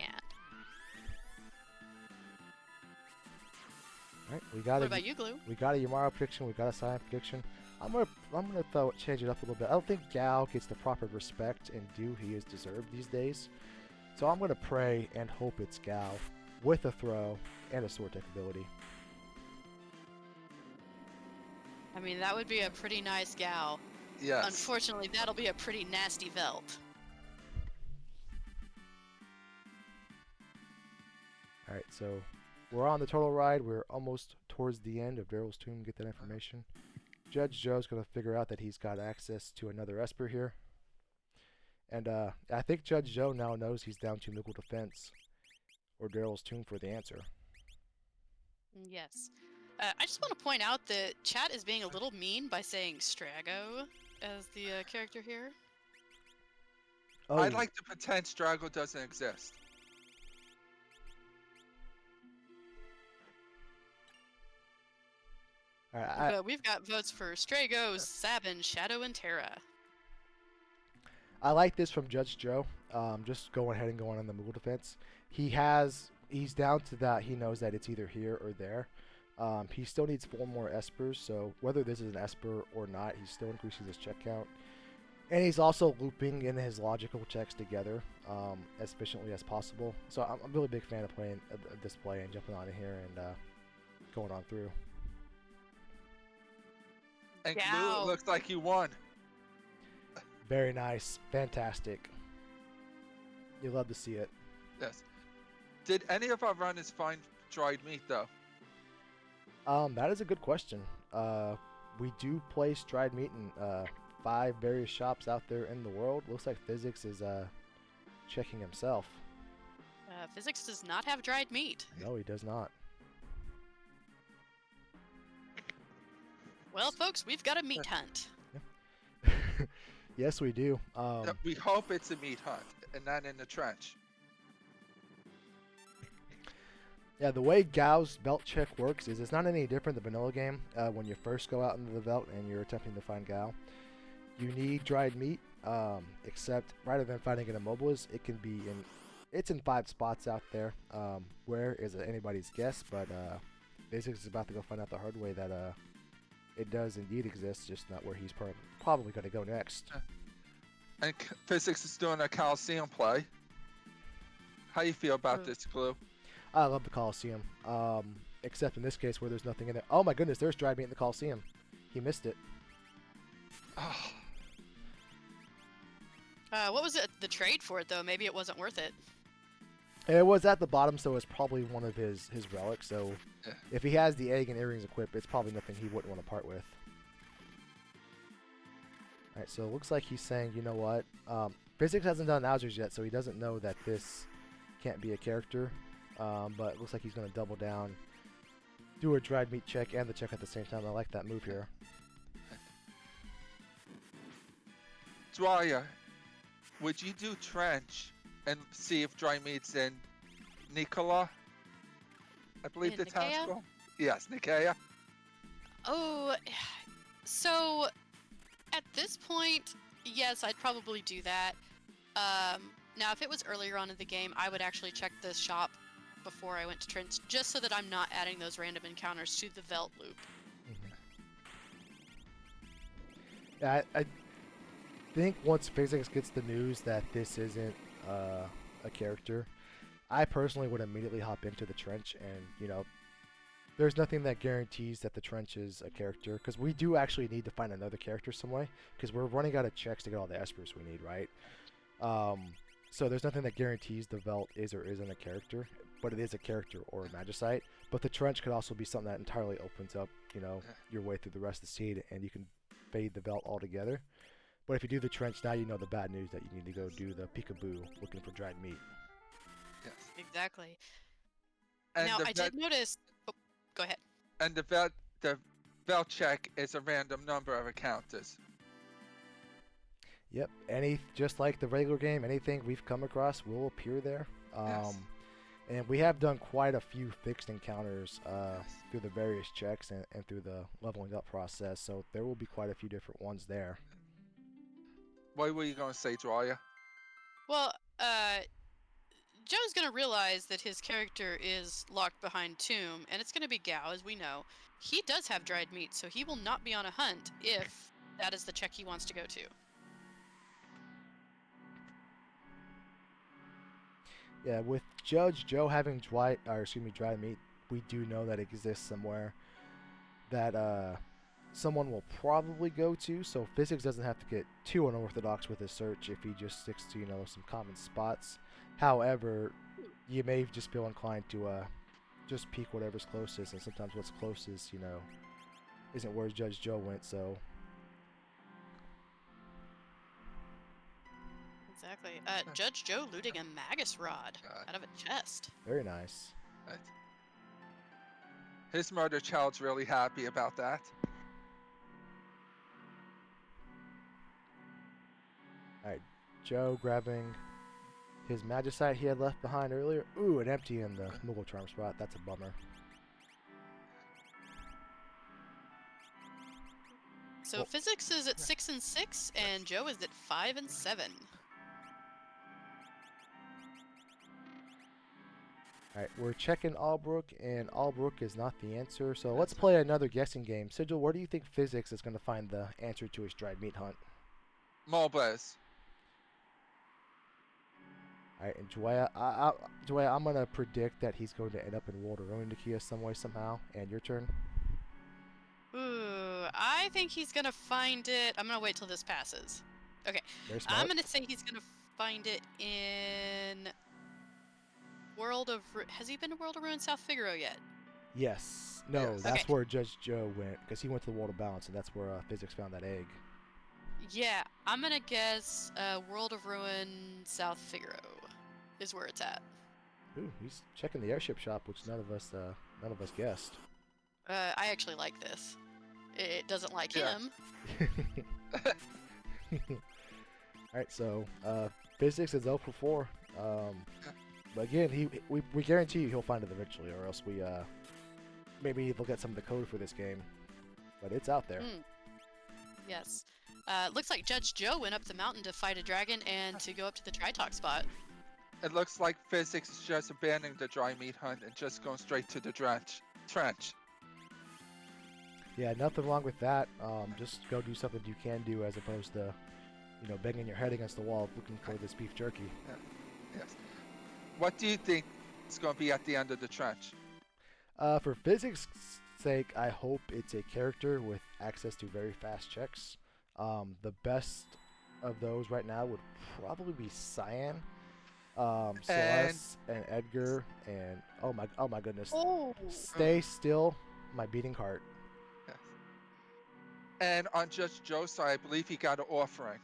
All right, we got What it. about you, Glue? We got a Yamara prediction. We got a Cyan prediction. I'm gonna change it up a little bit. I don't think Gao gets the proper respect and due he is deserved these days. So I'm gonna pray and hope it's Gao with a throw and a sword tech ability. I mean, that would be a pretty nice gal. Yes. Unfortunately, that'll be a pretty nasty Velt. All right, so we're on the total ride. We're almost towards the end of Daryl's tomb. Get that information. Judge Joe's gonna figure out that he's got access to another Esper here. And I think Judge Joe now knows he's down to Muggle Defense or Daryl's tomb for the answer. Yes. I just want to point out that chat is being a little mean by saying Strago as the character here. Oh, I'd like to pretend Strago doesn't exist. all right, But we've got votes for Strago, Sabin, Shadow, and Terra. I like this from Judge Joe. Just going ahead and going on the Muggle Defense. He's down to that. He knows that it's either here or there. He still needs 4 more Espers, so whether this is an Esper or not, he's still increasing his check count. And he's also looping in his logical checks together as efficiently as possible. So I'm a really big fan of playing this play and jumping on in here and going on through. And Wow. Glue looks like you won. Very nice. Fantastic. You love to see it. Yes. Did any of our runners find dried meat though? That is a good question. We do place dried meat in 5 various shops out there in the world. Looks like Physics is checking himself. Physics does not have dried meat. No, he does not. Well, folks, we've got a meat hunt. Yes, we do. We hope it's a meat hunt and not in the trench. Yeah, the way Gao's belt check works is it's not any different than the vanilla game. When you first go out into the belt and you're attempting to find Gao, you need dried meat. Except rather than finding it in mobiles, it can be it's in 5 spots out there. Where is it anybody's guess? But Physics is about to go find out the hard way that it does indeed exist, just not where he's probably going to go next. And Physics is doing a Coliseum play. How you feel about this, Glue? I love the Coliseum, except in this case where there's nothing in it. Oh my goodness, there's dried meat in the Coliseum. He missed it. Oh, What was it? The trade for it, though? Maybe it wasn't worth it. It was at the bottom, so it's probably one of his relics. So Yeah. if he has the egg and earrings equipped, it's probably nothing he wouldn't want to part with. Alright, so it looks like he's saying, you know what? Physics hasn't done Owsers yet, so he doesn't know that this can't be a character. But it looks like he's going to double down, do a dried meat check and the check at the same time. I like that move here. Dwyer, would you do trench and see if dry meat's in Nikola? I believe In the town's Nicaea? called. Yes, Nicaea. Oh, so at this point, yes, I'd probably do that. Now, if it was earlier on in the game, I would actually check the shop before I went to Trent, just so that I'm not adding those random encounters to the Velt loop. Yeah, I think once Physics gets the news that this isn't a character, I personally would immediately hop into the trench and, you know, there's nothing that guarantees that the trench is a character, because we do actually need to find another character some way, because we're running out of checks to get all the espers we need, right? So there's nothing that guarantees the Velt is or isn't a character, but it is a character or a Magicite. But the trench could also be something that entirely opens up, you know, your way through the rest of the seed, and you can fade the Velt altogether. But if you do the trench, now you know the bad news that you need to go do the peekaboo looking for dried meat. Yes. Exactly. And Now, the I vet, did notice... Oh, go ahead. and the vet check is a random number of encounters. Yep. Just like the regular game, anything we've come across will appear there. Yes. And we have done quite a few fixed encounters Yes. through the various checks and through the leveling up process. So there will be quite a few different ones there. What were you gonna say, Dwyer? Well, Joe's gonna realize that his character is locked behind Tomb, and it's gonna be Gao, as we know. He does have dried meat, so he will not be on a hunt if that is the check he wants to go to. Yeah, with Judge Joe having dried meat, we do know that it exists somewhere that someone will probably go to. So physics doesn't have to get too unorthodox with his search if he just sticks to some common spots. However, you may just feel inclined to just peek whatever's closest, and sometimes what's closest, isn't where Judge Joe went. So Exactly. Judge Joe looting a magus rod out of a chest. very nice. Right. His murder child's really happy about that. Alright, Joe grabbing his magicite he had left behind earlier. Ooh, an empty in the Moogle Charm spot. That's a bummer. So Well- physics is at 6 and 6, and Joe is at 5 and 7. Alright, we're checking Albrook, and Albrook is not the answer. So let's play another guessing game. Sigil, where do you think physics is going to find the answer to his dried meat hunt? Mulbez. Alright, and Dwaya, I'm going to predict that he's going to end up in World of Ruin Nakia some way, somehow. And your turn? Ooh, I think he's gonna find it. I'm gonna wait till this passes. Okay, Very smart. I'm gonna say he's gonna find it in Has he been to World of Ruin South Figaro yet? Yes. No, Yes. that's Okay. where Judge Joe went, because he went to the World of Balance, and that's where physics found that egg. Yeah, I'm gonna guess World of Ruin South Figaro is where it's at. Ooh, he's checking the airship shop, which none of us guessed. I actually like this. It doesn't like Yeah. him. Alright, so physics is 0 for 4. But again, we guarantee you he'll find it eventually, or else we maybe look at some of the code for this game. But it's out there. Yes. Looks like Judge Joe went up the mountain to fight a dragon and to go up to the Tritalk spot. It looks like physics is just abandoning the dry meat hunt and just going straight to the trench. Yeah, nothing wrong with that. Just go do something you can do as opposed to, banging your head against the wall looking for this beef jerky. Yes. What do you think is going to be at the end of the trench? For physics' sake, I hope it's a character with access to very fast checks. The best of those right now would probably be Cyan, Celeste, and Edgar, and oh my goodness, Oh! Stay Still, my beating heart. Yes. And on Judge Joe's side, I believe he got an offering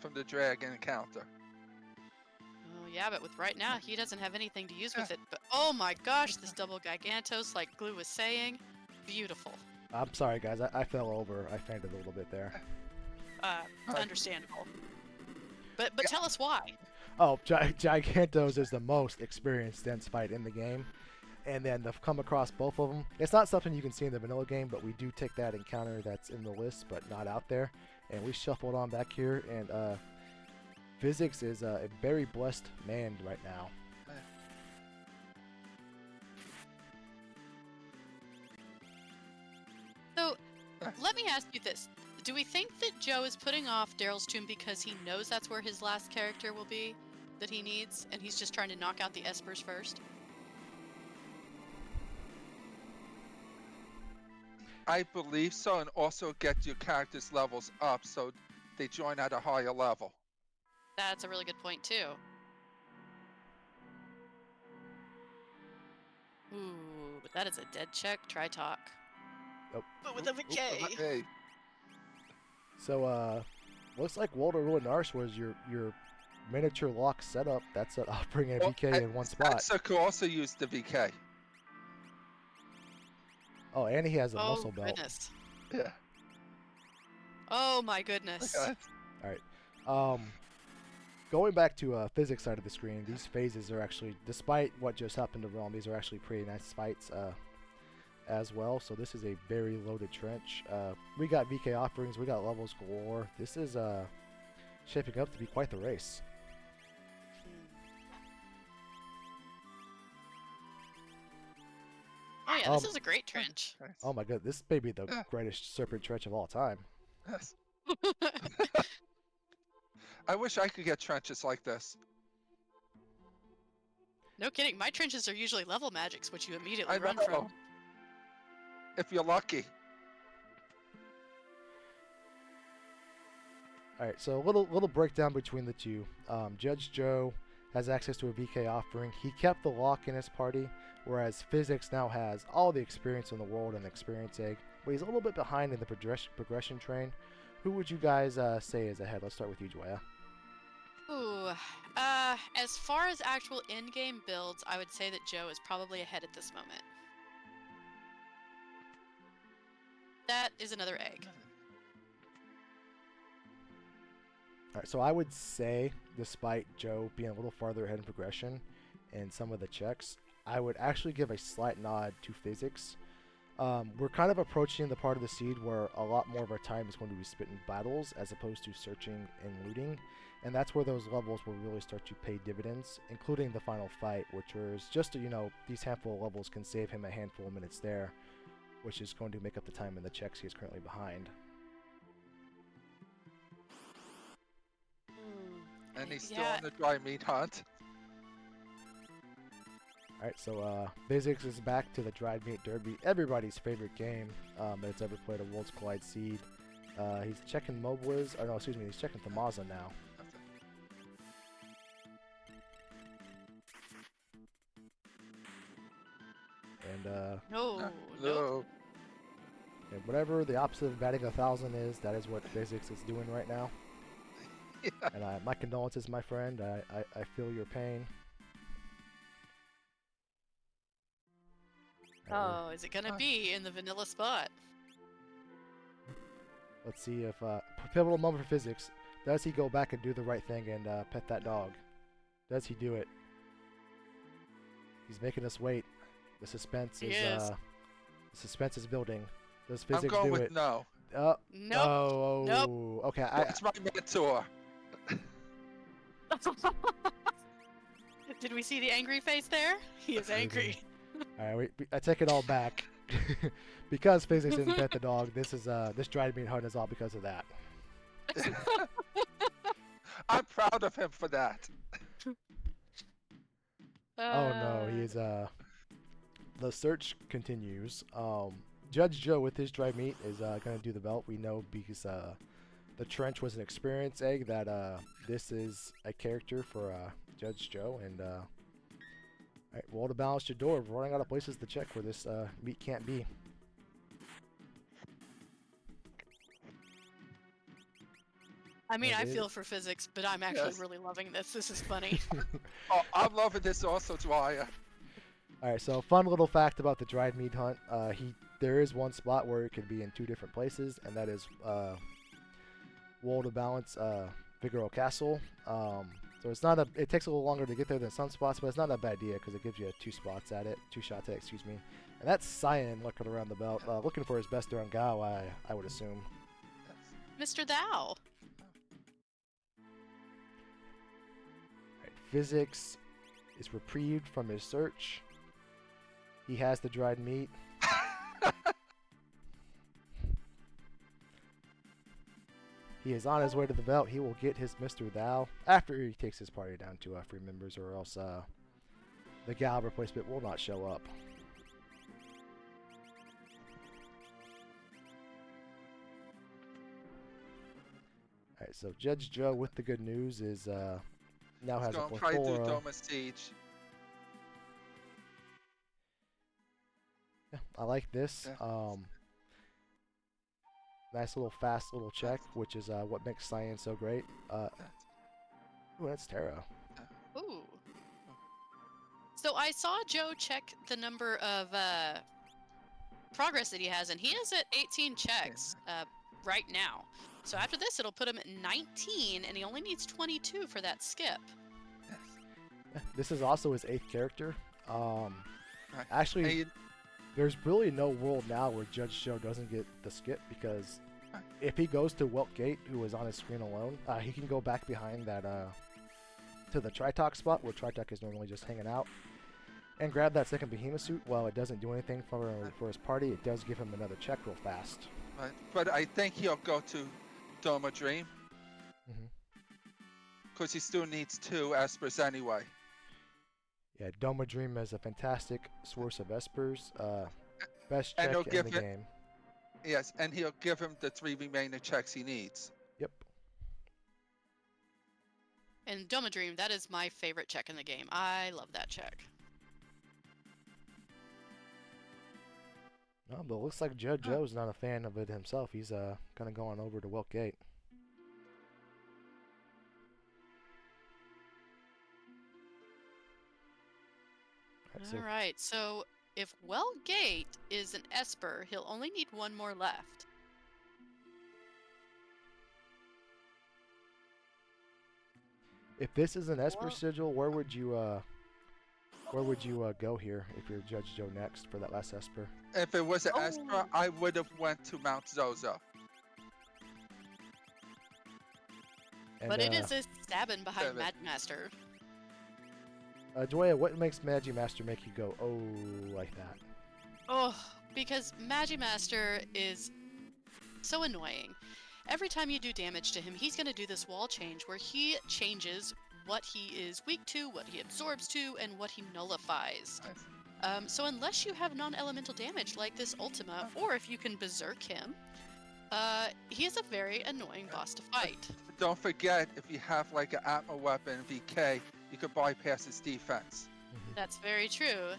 from the dragon encounter. Oh, yeah, but with right now, he doesn't have anything to use with it. But oh my gosh, this double Gigantos, like Glue was saying, beautiful. I'm sorry, guys, I fell over. I fainted a little bit there. Understandable. But tell us why. Oh, Gigantos is the most experienced dense fight in the game. And then to come across both of them, it's not something you can see in the vanilla game, but we do take that encounter that's in the list but not out there. And we shuffled on back here, and physics is a very blessed man right now. So, let me ask you this. Do we think that Joe is putting off Daryl's tomb because he knows that's where his last character will be that he needs, and he's just trying to knock out the Espers first? I believe so, and also get your characters' levels up so they join at a higher level. That's a really good point, too. Ooh, but that is a dead check. Try talk. Nope. But with a VK. Hey, So, looks like Walter Ruin Arse was your miniature lock setup. That's an offering and a VK in one spot. Exa could also use the VK. Oh, and he has a Oh, muscle belt. goodness. Yeah. Oh my goodness. Okay. All right. Going back to physics side of the screen, these phases are actually, despite what just happened to Realm, these are actually pretty nice fights as well. So this is a very loaded trench. We got VK offerings, we got levels galore. This is shaping up to be quite the race. Oh yeah, this is a great trench. Nice. Oh my god, this may be the Yeah. greatest Serpent trench of all time. Yes. I wish I could get trenches like this. No kidding. My trenches are usually level magics, which you immediately I run know. from. If you're lucky. All right, so a little breakdown between the two. Judge Joe has access to a VK offering. He kept the lock in his party, whereas Physics now has all the experience in the world and experience egg, but he's a little bit behind in the progression train. Who would you guys say is ahead? Let's start with you, Joya. Ooh, as far as actual in-game builds, I would say that Joe is probably ahead at this moment. That is another egg. All right, so I would say, despite Joe being a little farther ahead in progression and some of the checks, I would actually give a slight nod to Physics. We're kind of approaching the part of the seed where a lot more of our time is going to be spent in battles as opposed to searching and looting, and that's where those levels will really start to pay dividends, including the final fight, which is just, these handful of levels can save him a handful of minutes there, which is going to make up the time in the checks he is currently behind. And he's still Yeah. on the dry meat hunt. Alright, so Physics is back to the Dried Meat Derby, everybody's favorite game that's ever played a Worlds Collide seed. He's checking Mobliz, or no, excuse me, he's checking Thamaza now. And No, nope. No. and whatever the opposite of batting 1,000 is, that is what Physics is doing right now. Yeah. And my condolences, my friend. I feel your pain. Oh, is it gonna be in the vanilla spot? Let's see if pivotal moment for Physics. Does he go back and do the right thing and pet that dog? Does he do it? He's making us wait. The suspense is building. Does I'm Physics going do with it? no. Nope. Oh, Nope. okay. That's my mentor. Did we see the angry face there? He is angry. All right, I take it all back. Because Physics didn't pet the dog, this dried meat hunt is all because of that. I'm proud of him for that. Oh no, he's the search continues. Judge Joe with his dry meat is gonna do the belt. We know because the trench was an experience egg that this is a character for Judge Joe. And alright, roll to balance your door. We're running out of places to check where this meat can't be. I mean, I It feel is. for Physics, but I'm actually Yes. really loving this. This is funny. Oh, I'm loving this also, Dwyer. Alright, so fun little fact about the dried meat hunt. There is one spot where it could be in two different places, and that is Wall to Balance Figaro Castle. So it takes a little longer to get there than some spots, but it's not a bad idea because it gives you two shots at it, excuse me. And that's Cyan looking around the belt, looking for his best during Gao, I would assume. Mr. Thou. Alright, Physics is reprieved from his search. He has the dried meat. He is on his way to the belt. He will get his Mr. Thou after he takes his party down to free members, or else the Gal replacement will not show up. Alright, so Judge Joe with the good news is now has a Going probably do plethora. Doma Siege. Yeah, I like this. Yeah. Nice little fast little check, which is what makes Cyan so great. Ooh, that's Terra. Ooh. So I saw Joe check the number of progress that he has, and he is at 18 checks right now. So after this, it'll put him at 19, and he only needs 22 for that skip. Yes. This is also his 8th character. Right. Actually, And you- there's really no world now where Judge Joe doesn't get the skip, because if he goes to Welt Gate, who was on his screen alone, he can go back behind that to the Tritok spot where Tritok is normally just hanging out, and grab that second Behemoth suit. While it doesn't do anything for his party, it does give him another check real fast. right. But I think he'll go to Doma Dream hmm because he still needs 2 Espers anyway. Yeah, Doma Dream is a fantastic source of Espers. Best And check he'll in give the it- game. Yes, and he'll give him the 3 remaining checks he needs. Yep. And Doma Dream, that is my favorite check in the game. I love that check. No, but it looks like Judge Joe's not a fan of it himself. He's kind of going over to Welt Gate. All right, so if Welt Gate is an Esper, he'll only need 1 more left. If this is an Esper Well- sigil, where would you go here if you're Judge Joe next for that last Esper? If it was an Esper, Oh. I would have went to Mount Zozo. And, But it is a stabbing behind Seven. Mad Master. Joya, what makes Magimaster make you go, oh, like that? Oh, because Magimaster is so annoying. Every time you do damage to him, he's going to do this wall change where he changes what he is weak to, what he absorbs to, and what he nullifies. So unless you have non-elemental damage like this Ultima, or if you can berserk him, he is a very annoying boss to fight. Don't forget, if you have like an Atma weapon, VK, you could bypass his defense. That's very true.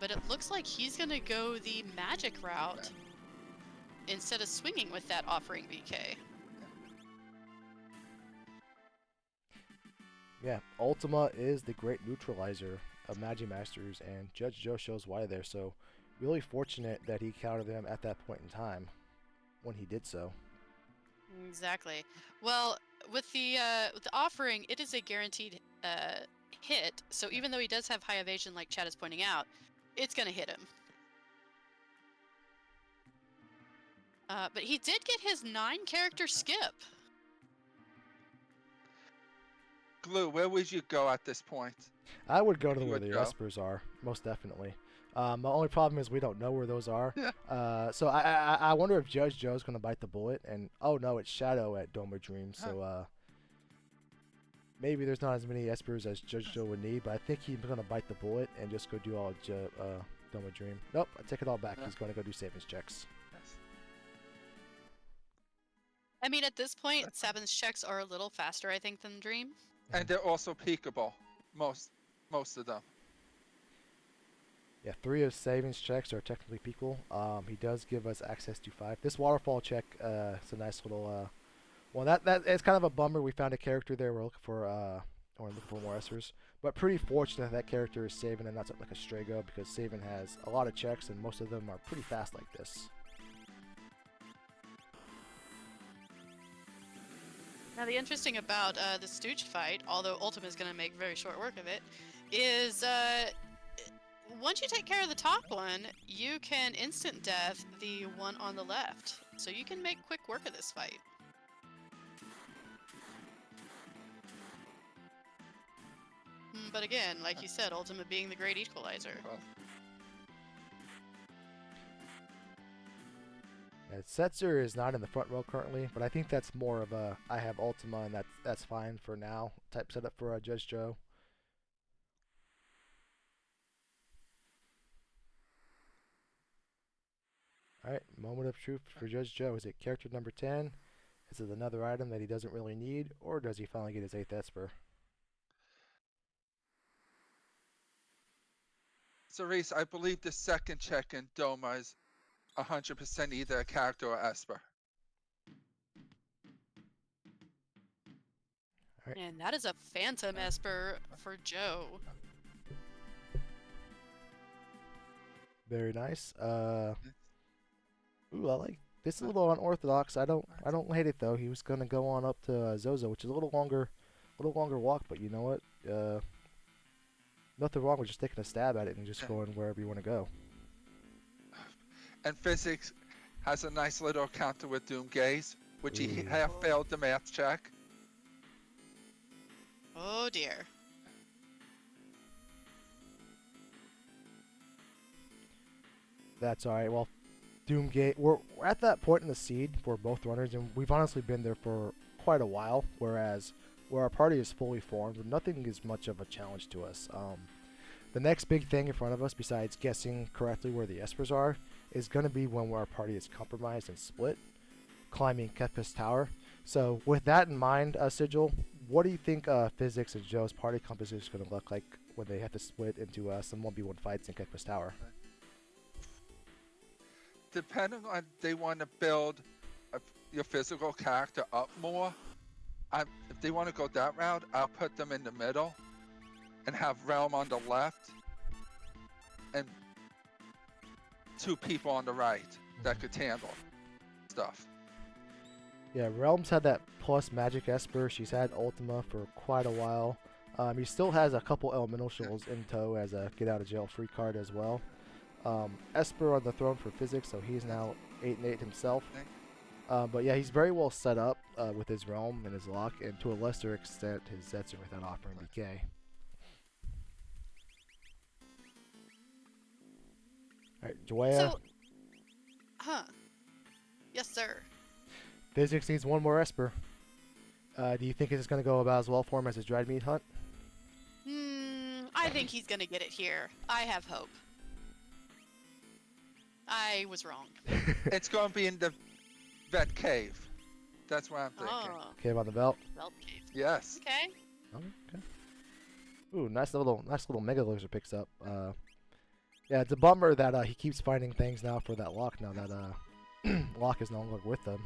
But it looks like he's going to go the magic route instead of swinging with that offering VK. Yeah, Ultima is the great neutralizer of Magimasters, and Judge Joe shows why there. So, really fortunate that he countered them at that point in time when he did so. Exactly. Well, with the offering, it is a guaranteed hit. So even though he does have high evasion, like Chad is pointing out, it's going to hit him. But he did get his 9-character skip. Glue, where would you go at this point? I would go to You where would the go? Espers are, most definitely. The only problem is we don't know where those are. Yeah. So I wonder if Judge Joe's going to bite the bullet. And oh no, it's Shadow at Doma Dream. So maybe there's not as many Espers as Judge Joe would need. But I think he's going to bite the bullet and just go do all Doma Dream. Nope, I take it all back. Yeah. He's going to go do savings checks. Yes. I mean, at this point, Sabin's checks are a little faster, I think, than Dream. And they're also peekable, most of them. Yeah, 3 of savings checks are technically equal. He does give us access to 5. This waterfall check is a nice little well, that it's kind of a bummer. We found a character there. We're looking for more Espers, but pretty fortunate that character is Savin and not something like a Strago, because Savin has a lot of checks and most of them are pretty fast like this. Now, the interesting about the Stooge fight, although Ultima is going to make very short work of it, is once you take care of the top one, you can instant death the one on the left. So you can make quick work of this fight. But again, like you said, Ultima being the great equalizer. Setzer is not in the front row currently, but I think that's more of a I have Ultima and that's fine for now type setup for Judge Joe. Alright, moment of truth for Judge Joe. Is it character number 10? Is it another item that he doesn't really need, or does he finally get his 8th Esper? So Reese, I believe the second check in Doma is 100% either a character or Esper. And that is a Phantom Esper for Joe. Very nice. Ooh, I like this is a little unorthodox. I don't hate it though. He was gonna go on up to Zozo, which is a little longer walk. But you know what? Nothing wrong with just taking a stab at it and just Yeah. going wherever you want to go. And physics has a nice little counter with Doom Gaze, which he Ooh. half failed the math check. Oh dear. That's all right. Well, Doomgate. We're at that point in the seed for both runners, and we've honestly been there for quite a while. Whereas where our party is fully formed, nothing is much of a challenge to us. The next big thing in front of us, besides guessing correctly where the espers are, is going to be when our party is compromised and split, climbing Kefka's tower. So with that in mind, Sigil, what do you think Physics and Joe's party composition is going to look like when they have to split into some 1v1 fights in Kefka's tower? Depending on they want to build your physical character up more, if they want to go that route, I'll put them in the middle and have Realm on the left and 2 people on the right that could handle stuff. Yeah, Realms had that plus magic Esper. She's had Ultima for quite a while. He still has a couple elemental shouls in tow as a get out of jail free card as well. Esper on the throne for physics, so he's now 8-8 himself. But yeah, he's very well set up with his Realm and his Lock, and to a lesser extent his Zetzer without offering decay. Alright, Joya. So, yes, sir. Physics needs one more Esper. Do you think it's going to go about as well for him as his dried meat hunt? I think he's gonna get it here. I have hope. I was wrong. It's going to be in the vet cave. That's what I'm thinking. Oh, Cave on the belt. Belt Cave. Yes. Okay. Oh, okay. Ooh, nice little mega laser picks up. Yeah, it's a bummer that he keeps finding things now for that lock. Now that lock is no longer with them.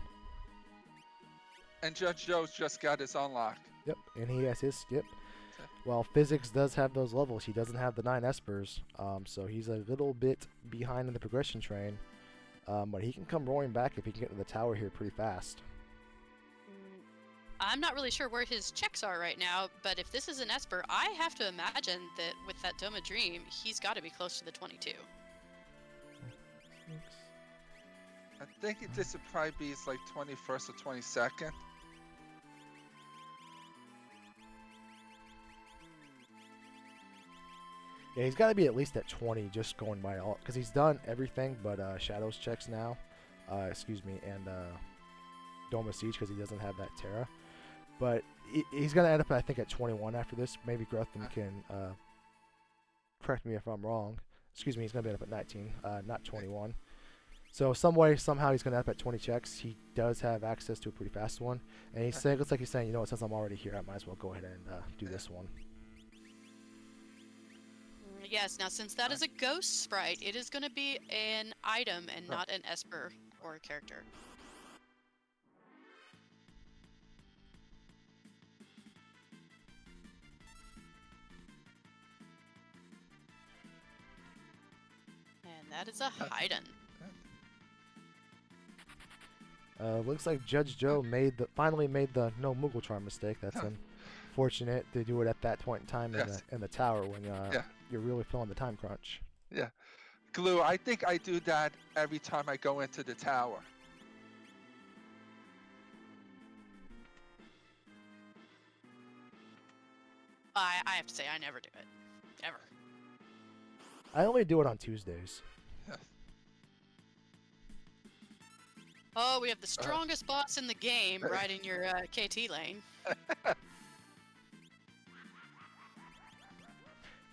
And Judge Joe's just got his unlock. Yep, and he has his skip. Well, physics does have those levels. He doesn't have the 9 espers, so he's a little bit behind in the progression train. But he can come roaring back if he can get to the tower here pretty fast. I'm not really sure where his checks are right now, but if this is an Esper, I have to imagine that with that Dome of Dream, he's got to be close to the 22. I think this would probably be his like 21st or 22nd. Yeah, he's got to be at least at 20 just going by all, because he's done everything but Shadows checks now. And Dome of Siege because he doesn't have that Terra. But he's going to end up, I think, at 21 after this. Maybe Grotham can correct me if I'm wrong. Excuse me, he's going to be up at 19, not 21. So some way, somehow he's going to end up at 20 checks. He does have access to a pretty fast one. And he's saying, looks like he's saying, you know what, since I'm already here, I might as well go ahead and do this one. Yes, now since that is a ghost sprite, it is going to be an item and not an Esper or a character. And that is a Haydn. Looks like Judge Joe finally made the no Moogle Charm mistake. That's unfortunate to do it at that point in time in the tower when you're really feeling the time crunch. Yeah. Glue, I think I do that every time I go into the tower. I have to say, I never do it. Ever. I only do it on Tuesdays. Oh, we have the strongest boss in the game right in your KT lane.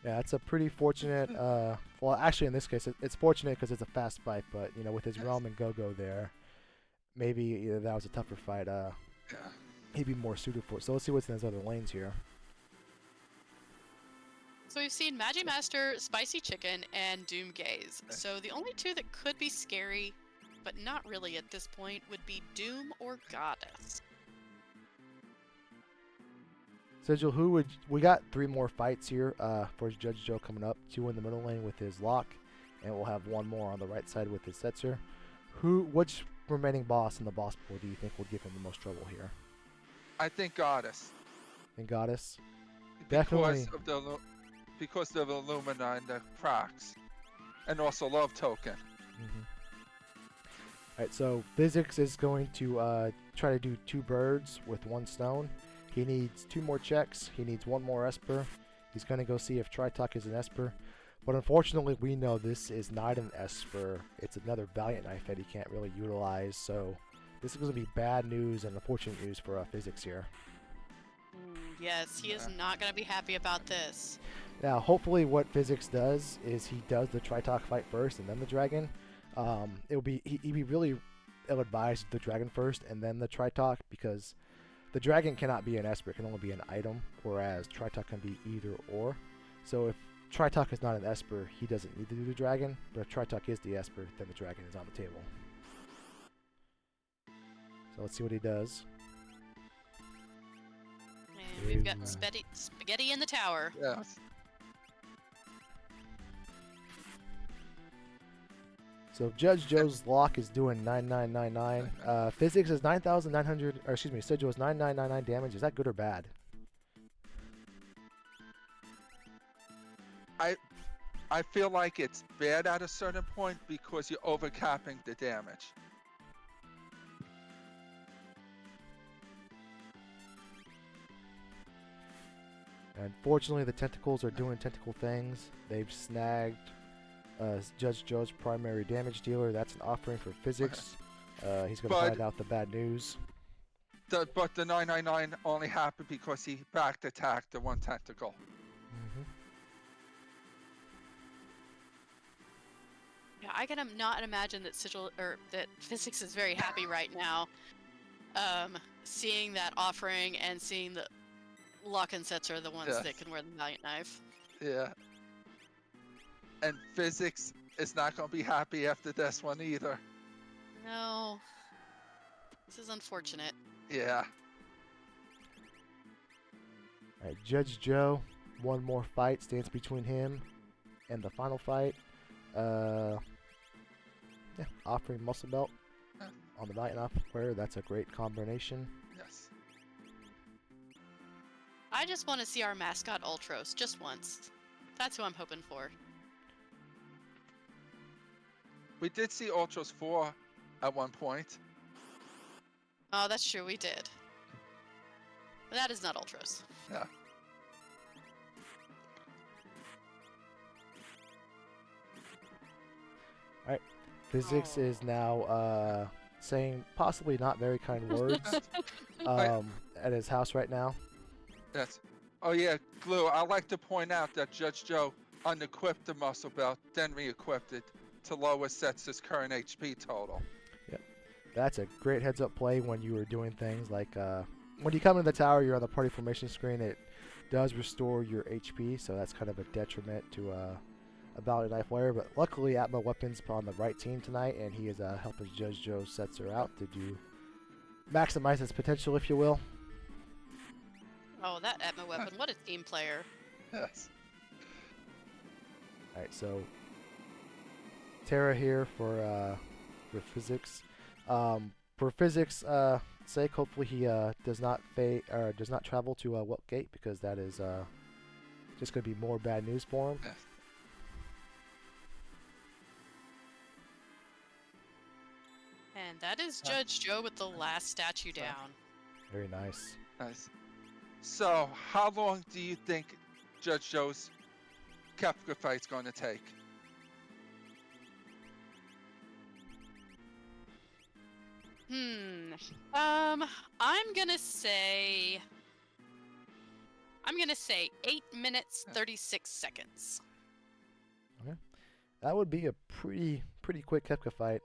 Yeah, it's a pretty fortunate. Well, actually, in this case, it's fortunate because it's a fast fight. But you know, with his Realm and Gogo there, maybe that was a tougher fight. He'd be more suited for it. So let's see what's in his other lanes here. So we've seen Magimaster, Spicy Chicken, and Doom Gaze. So the only two that could be scary, but not really at this point, would be Doom or Goddess. Sigil, we got 3 more fights here for Judge Joe coming up. 2 in the middle lane with his Lock, and we'll have 1 more on the right side with his Setzer. Which remaining boss in the boss pool do you think would give him the most trouble here? I think Goddess. And Goddess? Because Definitely. of because of the Illumina and the Procs. And also Love Token. Alright, so Physics is going to try to do 2 birds with 1 stone. He needs 2 more checks. He needs 1 more Esper. He's going to go see if Tritok is an Esper. But unfortunately, we know this is not an Esper. It's another Valiant Knife that he can't really utilize. So this is going to be bad news and unfortunate news for Physics here. Yes, he is not going to be happy about this. Now, hopefully what Physics does is he does the Tritok fight first and then the Dragon. He'd be really ill-advised the Dragon first and then the Tritok, because the Dragon cannot be an Esper, it can only be an item, whereas Tritok can be either or. So if Tritok is not an Esper, he doesn't need to do the Dragon, but if Tritok is the Esper, then the Dragon is on the table. So let's see what he does. And we've got spaghetti in the tower. Yes. So Judge Joe's lock is doing 9999. Physics is 9,900, or excuse me, Sejo is 9999 damage. Is that good or bad? I feel like it's bad at a certain point because you're overcapping the damage. Unfortunately, the tentacles are doing tentacle things. They've snagged Judge Joe's primary damage dealer. That's an offering for Physics. He's going to find out the bad news. But the 999 only happened because he back attacked the 1 tentacle. Yeah, I can not imagine that that Physics is very happy right now, seeing that offering and seeing the lock-in sets are the ones that can wear the Valiant Knife. Yeah. And Physics is not going to be happy after this one either. No. This is unfortunate. Yeah. Alright, Judge Joe, 1 more fight stands between him and the final fight. Offering Muscle Belt on the Valiant Knife player. That's a great combination. Yes. I just want to see our mascot Ultros just once. That's who I'm hoping for. We did see Ultros 4 at one point. Oh, that's true, we did. But that is not Ultros. Yeah. Alright. Physics is now saying possibly not very kind words at his house right now. Yes. Oh yeah, Glue, I'd like to point out that Judge Joe unequipped the muscle belt, then re-equipped it to lower sets his current HP total. Yeah. That's a great heads-up play when you were doing things like when you come into the tower, you're on the party formation screen, it does restore your HP, so that's kind of a detriment to a Valiant Knife player, but luckily Atma Weapon's on the right team tonight, and he is helping Judge Joe sets her out to maximize his potential, if you will. Oh, that Atma Weapon, what a team player. Yes. Alright, so Terra here for Physics. For Physics' sake, hopefully he does not travel to Whelp Gate, because that is just going to be more bad news for him. Yes. And that is Judge Joe with the last statue down. Very nice. Nice. So, how long do you think Judge Joe's Kefka fight's going to take? I'm gonna say 8 minutes 36 seconds. Okay. That would be a pretty quick Kefka fight.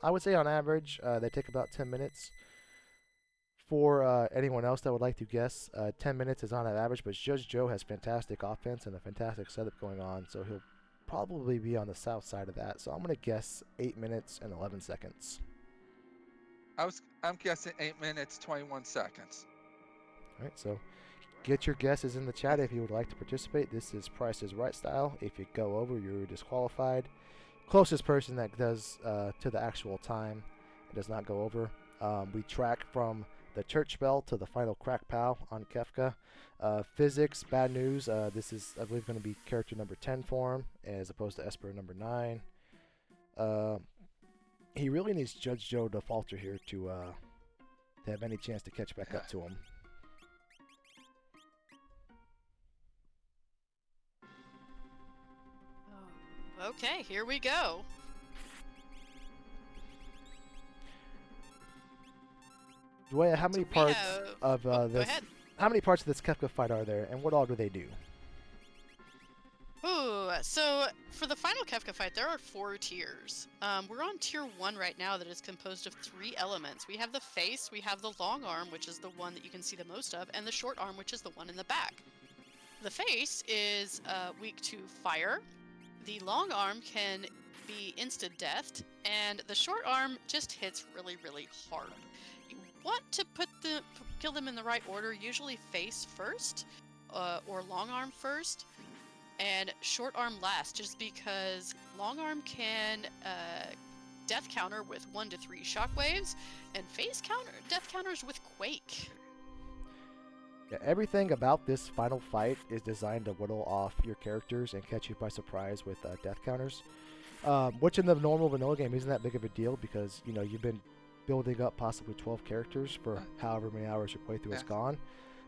I would say on average they take about 10 minutes. For anyone else that would like to guess, 10 minutes is on an average, but Judge Joe has fantastic offense and a fantastic setup going on, so he'll probably be on the south side of that. So I'm going to guess 8 minutes and 11 seconds. I'm guessing 8 minutes 21 seconds. All right, so get your guesses in the chat if you would like to participate. This is Price is Right style. If you go over, you're disqualified. Closest person that does to the actual time It does not go over. We track from the church bell to the final crack pow on Kefka. Physics, bad news. This is, I believe, going to be character number 10 for him, as opposed to Esper number 9. He really needs Judge Joe to falter here to have any chance to catch back up to him. Okay, here we go. Dwaya, how many parts of Go this? ahead. How many parts of this Kefka fight are there, and what all do they do? Ooh, so for the final Kefka fight, there are 4 tiers. We're on tier 1 right now that is composed of 3 elements. We have the face, we have the long arm, which is the one that you can see the most of, and the short arm, which is the one in the back. The face is weak to fire. The long arm can be instant-deathed, and the short arm just hits really, really hard. You want to kill them in the right order, usually face first, or long arm first, and short arm last, just because long arm can death counter with 1 to 3 shockwaves, and death counters with quake. Yeah, everything about this final fight is designed to whittle off your characters and catch you by surprise with death counters, which in the normal vanilla game isn't that big of a deal because you've been building up possibly 12 characters for however many hours your playthrough has gone.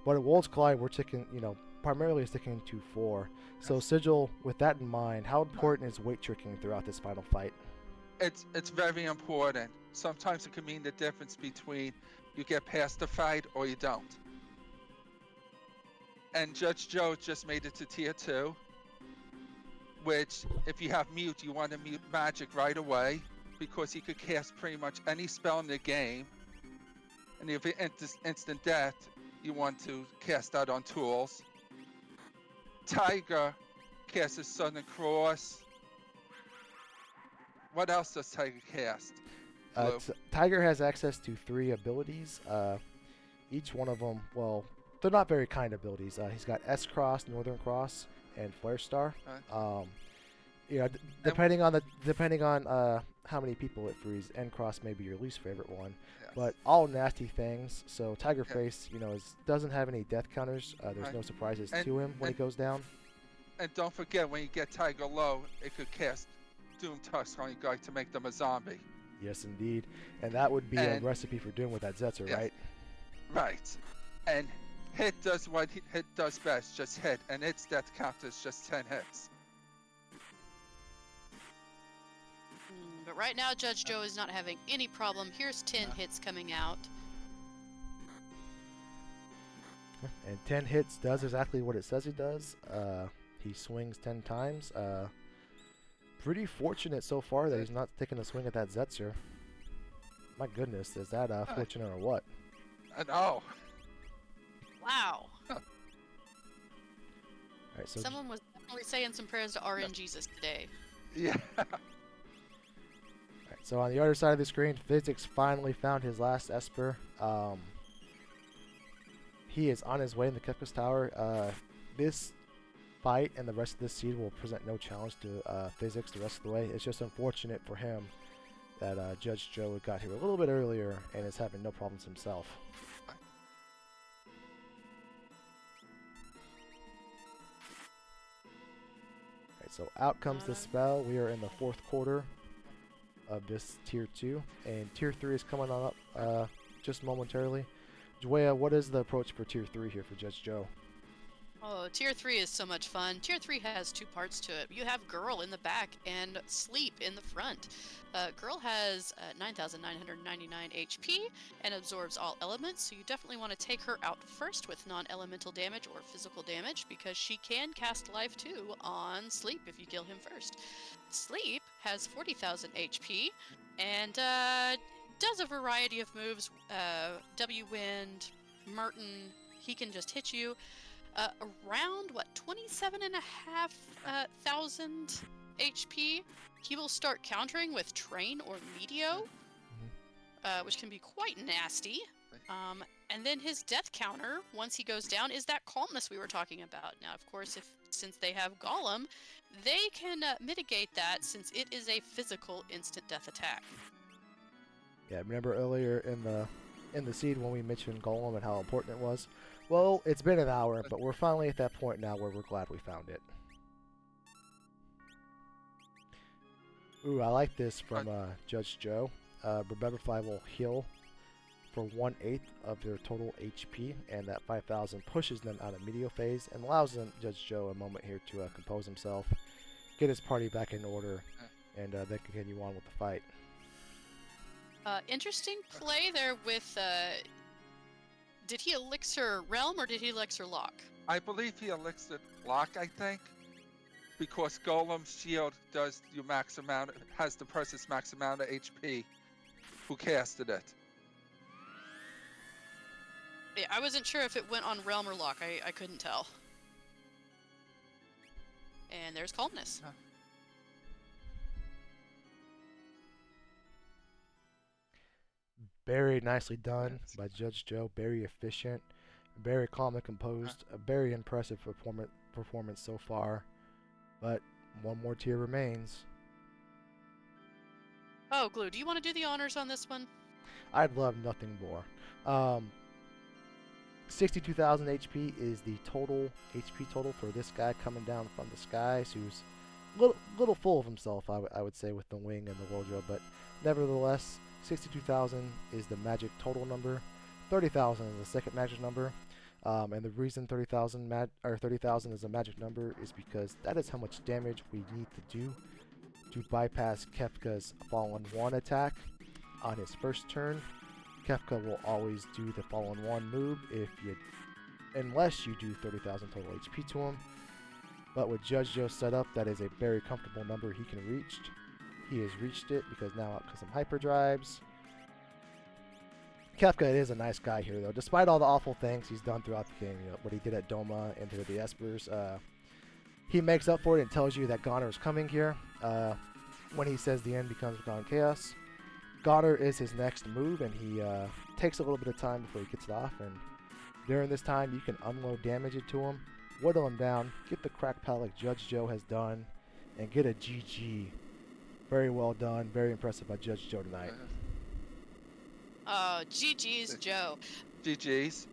But at Worlds Collide, we're primarily sticking to 4. So Sigil, with that in mind, how important is weight tricking throughout this final fight? It's very important. Sometimes it can mean the difference between you get past the fight or you don't. And Judge Joe just made it to tier 2, which if you have mute, you want to mute magic right away because he could cast pretty much any spell in the game. And if it's instant death, you want to cast that on tools. Tiger casts his Southern Cross. What else does Tiger cast? Tiger has access to 3 abilities. Each one of them, well, they're not very kind abilities. He's got S-Cross, Northern Cross, and Flare Star. Depending on how many people it frees, N-Cross may be your least favorite one. Yes. But all nasty things. So Tiger Face, doesn't have any death counters. There's no surprises to him when he goes down. And don't forget, when you get Tiger low, it could cast Doom Tusk on your guy to make them a zombie. Yes, indeed. And that would be a recipe for doing with that Zetzer, right? Right. And hit does what hit does best, just hit. And its death count is just 10 hits. But right now, Judge Joe is not having any problem. Here's 10 hits coming out. And 10 hits does exactly what it says he does. He swings 10 times. Pretty fortunate so far that he's not taking a swing at that Zetzer. My goodness, is that fortunate or what? I know. Wow. Huh. All right, so Someone was definitely saying some prayers to RNGesus today. Yeah. So on the other side of the screen, Physics finally found his last Esper. He is on his way in the Kefka's Tower. This fight and the rest of this seed will present no challenge to Physics the rest of the way. It's just unfortunate for him that Judge Joe got here a little bit earlier and is having no problems himself. Alright, so out comes the spell. We are in the 4th quarter of this tier 2, and tier 3 is coming on up just momentarily. Dwaya, what is the approach for tier 3 here for Judge Joe? Oh, tier 3 is so much fun. Tier 3 has 2 parts to it. You have Girl in the back and Sleep in the front. Girl has 9,999 HP and absorbs all elements, so you definitely want to take her out first with non-elemental damage or physical damage because she can cast Life too on Sleep if you kill him first. Sleep has 40,000 HP and does a variety of moves. W-Wind, Merton, he can just hit you. Around 27,500 HP. He will start countering with Train or Meteo, which can be quite nasty. And then his death counter, once he goes down, is that calmness we were talking about. Now, of course, since they have Golem, they can mitigate that since it is a physical instant death attack. Yeah, remember earlier in the seed when we mentioned Golem and how important it was? Well, it's been an hour, but we're finally at that point now where we're glad we found it. Ooh, I like this from Judge Joe. Revivify will heal for 1/8 of their total HP, and that 5,000 pushes them out of medial phase and allows them, Judge Joe a moment here to compose himself, get his party back in order, and then continue on with the fight. Interesting play there with, did he elixir Realm or did he elixir Lock? I believe he elixir lock, I think, because Golem's shield does your max amount, has the person's max amount of HP who casted it. Yeah, I wasn't sure if it went on Realm or Lock. I couldn't tell. And there's Calmness. Very nicely done by Judge Joe. Very efficient, very calm and composed. A very impressive performance so far. But one more tier remains. Oh, Glue, do you want to do the honors on this one? I'd love nothing more. 62,000 HP is the total HP total for this guy coming down from the skies, who's a little full of himself, I would say, with the wing and the wardrobe, but nevertheless, 62,000 is the magic total number. 30,000 is the second magic number, and the reason 30,000 is a magic number is because that is how much damage we need to do to bypass Kefka's Fallen 1 attack on his first turn. Kefka will always do the Fallen 1 move unless you do 30,000 total HP to him. But with Judge Joe's setup, that is a very comfortable number he can reach. He has reached it because now out some hyperdrives. Kefka is a nice guy here, though. Despite all the awful things he's done throughout the game, what he did at Doma and to the Espers, he makes up for it and tells you that Goner is coming here. When he says the end becomes Gone Chaos, Goner is his next move, and he takes a little bit of time before he gets it off. And during this time, you can unload damage into him, whittle him down, get the crack pal like Judge Joe has done, and get a GG. Very well done. Very impressive by Judge Joe tonight. GG's Joe. GG's.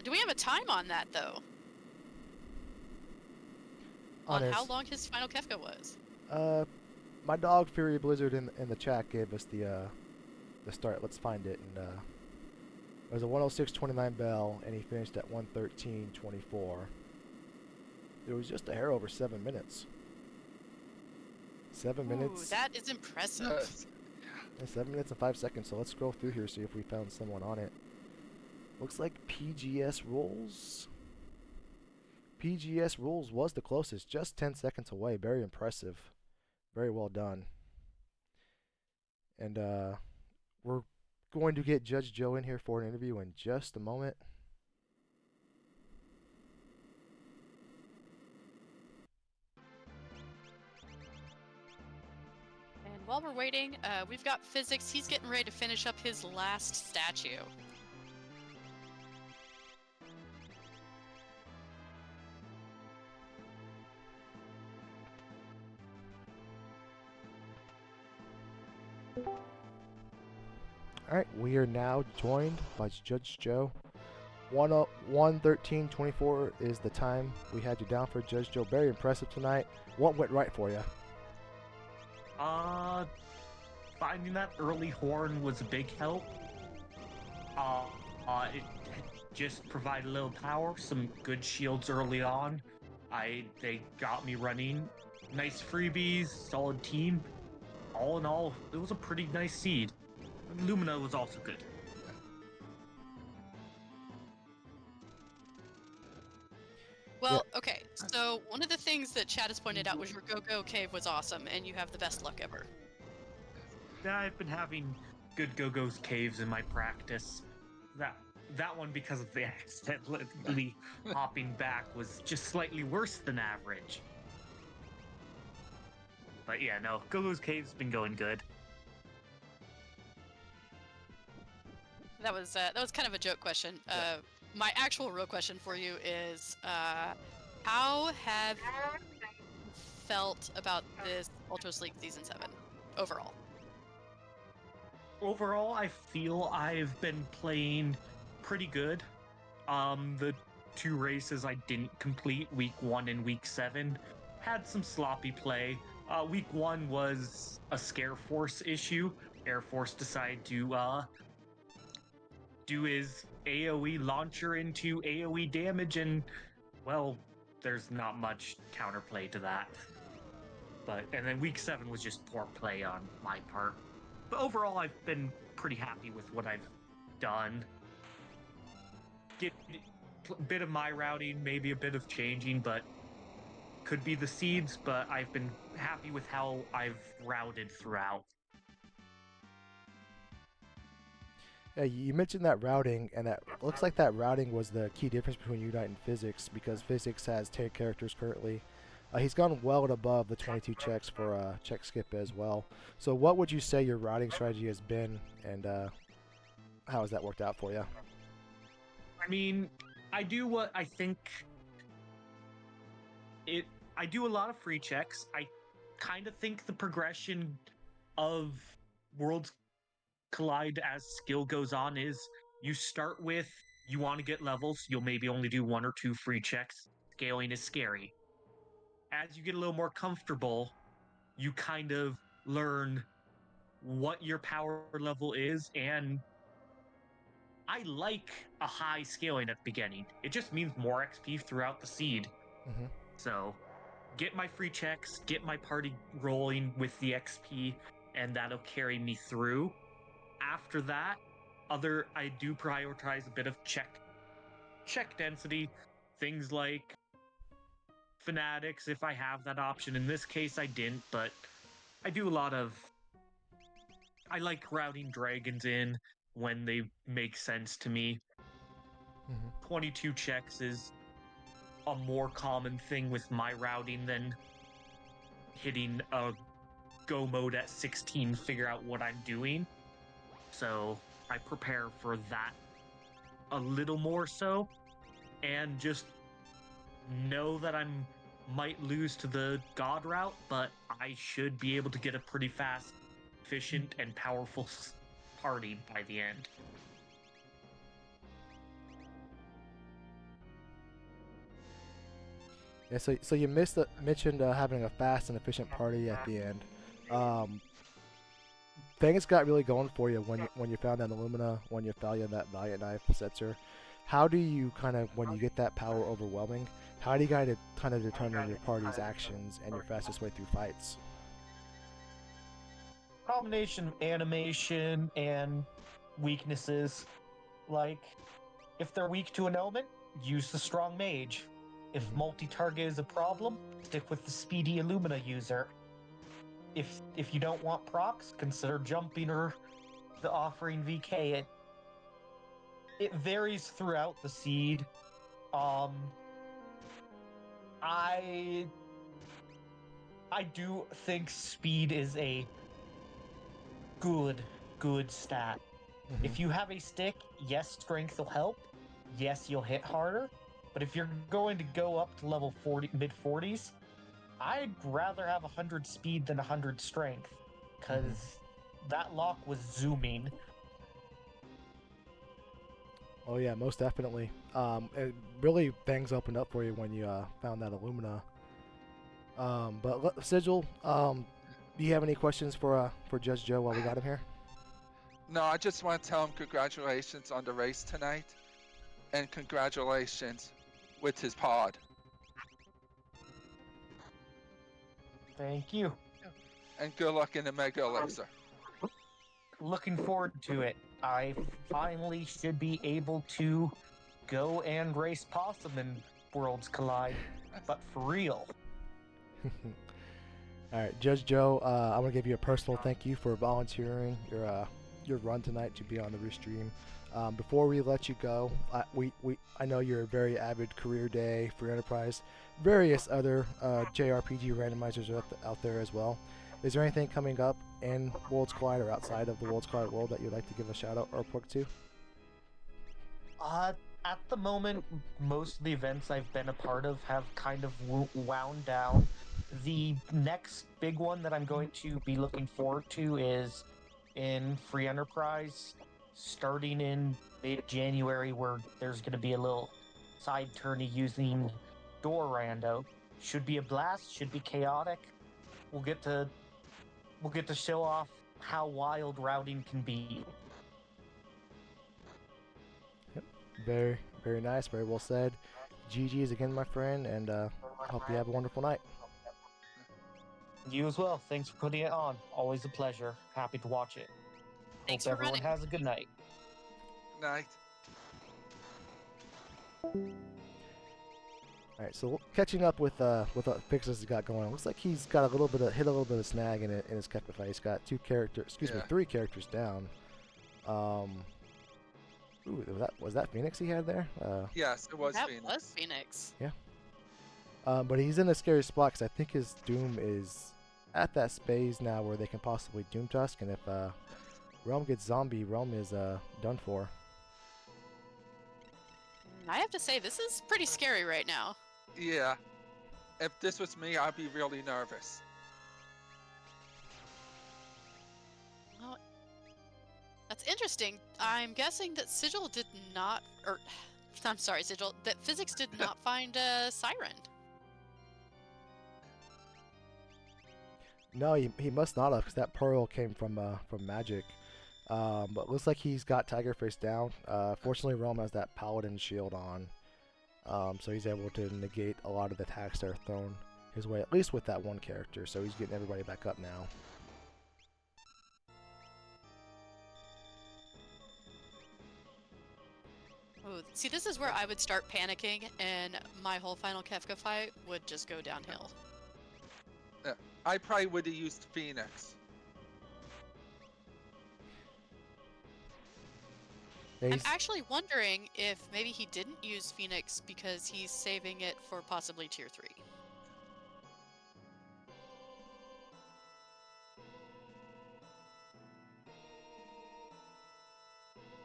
Do we have a time on that, though? On how long his final Kefka was? My dog Fury Blizzard in the chat gave us the start. Let's find it. And it was a 106.29 bell, and he finished at 113.24. It was just a hair over 7 minutes. 7 minutes. That is impressive. Yeah, 7 minutes and 5 seconds. So let's scroll through here, see if we found someone on it. Looks like PGS Rules. PGS Rules was the closest, just 10 seconds away. Very impressive. Very well done. And we're going to get Judge Joe in here for an interview in just a moment. And while we're waiting, we've got Physics. He's getting ready to finish up his last statue. Alright, we are now joined by Judge Joe. 1:13:24 is the time we had you down for, Judge Joe. Very impressive tonight. What went right for you? Finding that early horn was a big help. It just provided a little power, some good shields early on. They got me running. Nice freebies, solid team. All in all, it was a pretty nice seed. Lumina was also good. Well, okay, so one of the things that Chad has pointed out was your Go-Go Cave was awesome, and you have the best luck ever. I've been having good Go-Go's caves in my practice. That one, because of the accidentally hopping back, was just slightly worse than average. But yeah, no, Go-Go's cave's been going good. That was kind of a joke question. My actual real question for you is, how have you felt about this Ultros League Season 7 overall? overall, I feel I've been playing pretty good. The two races I didn't complete, week 1 and week 7, had some sloppy play. Week 1 was a Scare Force issue. Air Force decided to do his AoE launcher into AoE damage, and well, there's not much counterplay to that. And then week 7 was just poor play on my part. But overall, I've been pretty happy with what I've done. Get a bit of my routing, maybe a bit of changing, but could be the seeds, but I've been happy with how I've routed throughout. Yeah, you mentioned that routing, and that looks like that routing was the key difference between Unite and Physics, because Physics has 10 characters currently. He's gone well and above the 22 checks for check skip as well. So what would you say your routing strategy has been, and how has that worked out for you? I mean, I do what I think I do a lot of free checks. I kind of think the progression of Worlds Collide as skill goes on is you start with, you want to get levels, you'll maybe only do 1 or 2 free checks. Scaling is scary. As you get a little more comfortable, you kind of learn what your power level is, and I like a high scaling at the beginning. It just means more XP throughout the seed. Mm-hmm. So, get my free checks, get my party rolling with the XP, and that'll carry me through. After that, I do prioritize a bit of check density, things like fanatics if I have that option. In this case, I didn't, but I do a lot of. I like routing dragons in when they make sense to me. Mm-hmm. 22 checks is a more common thing with my routing than hitting a go mode at 16, figure out what I'm doing. So I prepare for that a little more so, and just know that I might lose to the god route, but I should be able to get a pretty fast, efficient, and powerful party by the end. Yeah, so you mentioned having a fast and efficient party at the end. Things got really going for you when you found that Illumina, when you found that Valiant Knife Setzer. How do you kind of, when you get that power overwhelming, how do you kind of determine your party's actions and your fastest way through fights? Combination of animation and weaknesses. Like, if they're weak to an element, use the strong mage. If multi-target is a problem, stick with the speedy Illumina user. If you don't want procs, consider jumping or the offering VK. It varies throughout the seed. I do think speed is a good stat. Mm-hmm. If you have a stick, yes, strength will help. Yes, you'll hit harder. But if you're going to go up to level 40, mid 40s, I'd rather have 100 speed than 100 strength, because that lock was zooming. Oh yeah, most definitely. It really things opened up for you when you found that Illumina. Sigil, do you have any questions for Judge Joe while we got him here? No, I just want to tell him congratulations on the race tonight, and congratulations with his pod. Thank you. And good luck in the Mega Elixir. Looking forward to it. I finally should be able to go and race Possum in Worlds Collide, but for real. All right, Judge Joe, I want to give you a personal thank you for volunteering your run tonight to be on the Restream. Before we let you go, I know you're a very avid Career Day, Free Enterprise, various other JRPG randomizers are out there as well. Is there anything coming up in Worlds Collide or outside of the Worlds Collide world that you'd like to give a shout out or plug to? At the moment, most of the events I've been a part of have kind of wound down. The next big one that I'm going to be looking forward to is in free enterprise starting in mid-January, where there's going to be a little side tourney using door rando. Should be a blast, should be chaotic. We'll get to show off how wild routing can be. Very, very nice. Very well said. GG's again, my friend, and hope you have a wonderful night. You as well. Thanks for putting it on. Always a pleasure. Happy to watch it. Thanks Hope for everyone running. has a good night. Night. All right, so catching up with what Fixes has got going on. Looks like he's got a little bit of snag in his Kefka fight. He's got three characters down. Ooh, was that Phoenix he had there? Yes, it was That Phoenix. was Phoenix. But he's in a scary spot because I think his Doom is at that phase now where they can possibly Doom Tusk, and if Realm gets zombie, Realm is done for. I have to say, this is pretty scary right now. Yeah. If this was me, I'd be really nervous. Well, that's interesting. I'm guessing that Sigil did not, or I'm sorry, Sigil, that Physics did not find a Siren. No, he must not have, because that pearl came from Magic. But looks like he's got Tiger Face down. Fortunately, Realm has that Paladin shield on, so he's able to negate a lot of the attacks that are thrown his way, at least with that one character. So he's getting everybody back up now. Ooh, see, this is where I would start panicking, and my whole final Kefka fight would just go downhill. I probably would have used Phoenix. Yeah, I'm actually wondering if maybe he didn't use Phoenix because he's saving it for possibly tier 3.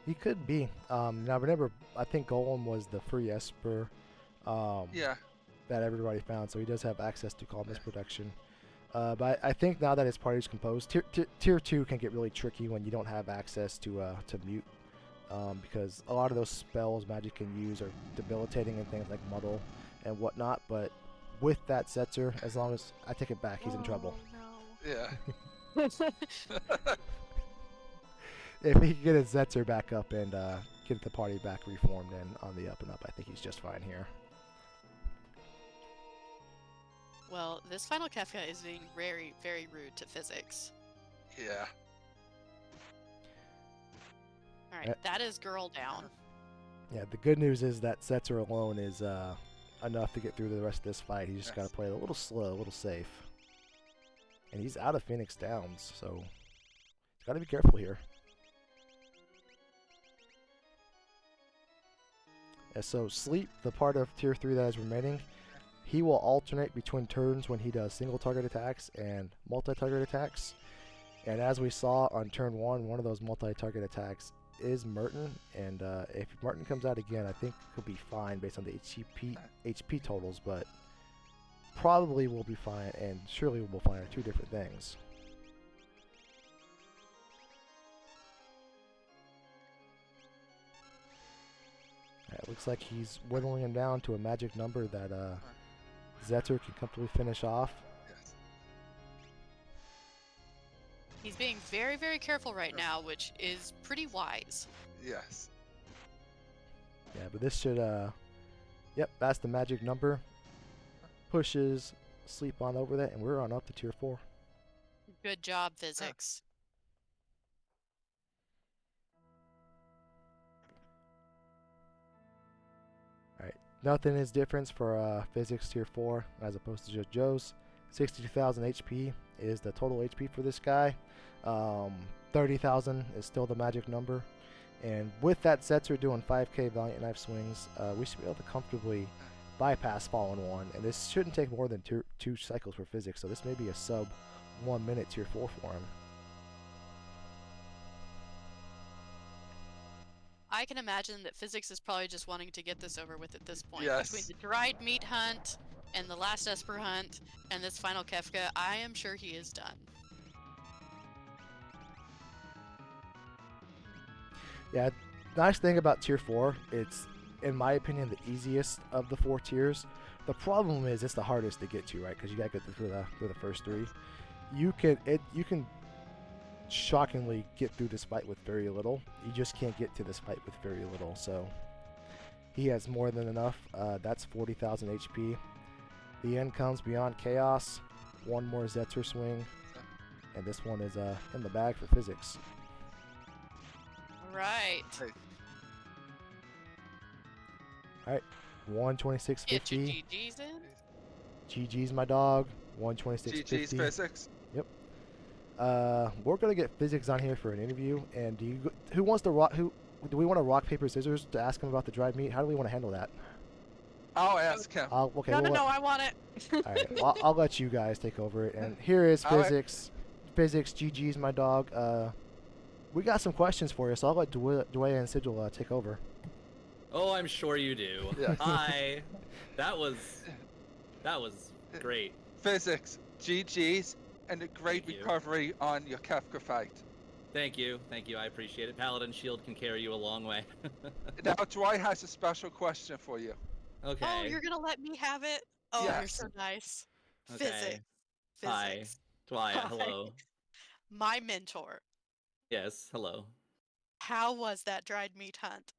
he could be. Now remember, I think Golem was the free Esper Yeah. that everybody found, so he does have access to Calmness Protection. But I think now that his party's composed, tier 2 can get really tricky when you don't have access to mute. Because a lot of those spells Magic can use are debilitating and things like Muddle and whatnot, but with that Setzer, as long as I take it back, he's in trouble. Yeah. If he can get his Setzer back up and get the party back reformed and on the up and up, I think he's just fine here. Well, this final Kefka is being very, very rude to Physics. Yeah. Alright, that is girl down. Yeah, the good news is that Setzer alone is enough to get through the rest of this fight. He's just got to play it a little slow, a little safe. And he's out of Phoenix Downs, so he's got to be careful here. Yeah, so Sleep, the part of tier 3 that is remaining, he will alternate between turns when he does single target attacks and multi-target attacks. And as we saw on turn 1, one of those multi-target attacks is Merton, and if Merton comes out again, I think he'll be fine based on the HP totals, but probably will be fine and surely will be fine are two different things. It looks like he's whittling him down to a magic number that Setzer can comfortably finish off. Yes. He's being very, very careful right now, which is pretty wise. Yes. Yeah, but this should, yep, that's the magic number. Pushes Sleep on over that, and we're on up to tier 4. Good job, Physics. Alright, nothing is different for Physics tier 4 as opposed to just Joe's. 62,000 HP is the total HP for this guy. 30,000 is still the magic number. And with that Setzer doing 5k Valiant Knife swings, we should be able to comfortably bypass Fallen 1. And this shouldn't take more than two cycles for Physics, so this may be a sub 1 minute tier 4 for him. I can imagine that Physics is probably just wanting to get this over with at this point. Yes. Between the dried meat hunt and the last Esper hunt and this final Kefka, I am sure he is done. Yeah, nice thing about tier 4, it's, in my opinion, the easiest of the 4 tiers. The problem is it's the hardest to get to, right? Because you gotta get through the first 3. You can shockingly get through this fight with very little. You just can't get to this fight with very little. So he has more than enough. That's 40,000 HP. The end comes beyond chaos. One more Zetzer swing, and this one is in the bag for physics. Right. All right, 126.50. Get your GGs in. GG's my dog. 126.50. GG's physics. We're gonna get physics on here for an interview. And who wants to rock? Do we want to rock paper scissors to ask him about the dried meat? How do we want to handle that? I'll ask him. Okay. No, I want it. All right, well, I'll let you guys take over it. And here is All right. physics. Physics, GG's my dog. We got some questions for you, so I'll let Dwayne and Sigil take over. Oh, I'm sure you do. Yeah. Hi. That was great. Physics, GG's, and a great Thank you. recovery on your Kefka fight. Thank you. I appreciate it. Paladin shield can carry you a long way. Now, Dwight has a special question for you. Okay. Oh, you're gonna let me have it? Oh, you're Yes. so nice. Okay. Physics. Hi. Physics. Dwaya, Hi. hello. My mentor. Yes, hello. How was that dried meat hunt?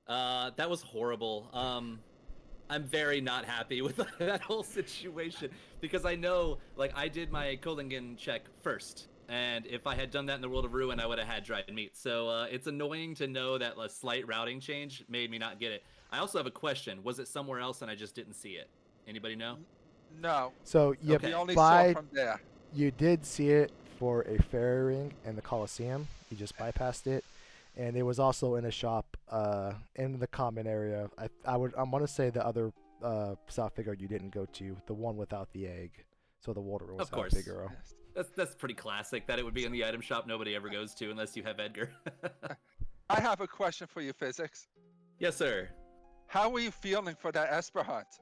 That was horrible. I'm very not happy with that whole situation because I know, like, I did my Kolingen check first, and if I had done that in the World of Ruin, I would have had dried meat. So it's annoying to know that a slight routing change made me not get it. I also have a question. Was it somewhere else and I just didn't see it? Anybody know? No, So you Okay. we only by saw from there. you did see it for a fairy ring in the Coliseum. You just bypassed it, and it was also in a shop in the common area. I'm gonna say the other South Figaro you didn't go to, the one without the egg. So the water was Of course. South Figaro. Yes. That's pretty classic that it would be in the item shop nobody ever goes to unless you have Edgar. I have a question for you, Physics. Yes, sir. How were you feeling for that Esper hunt?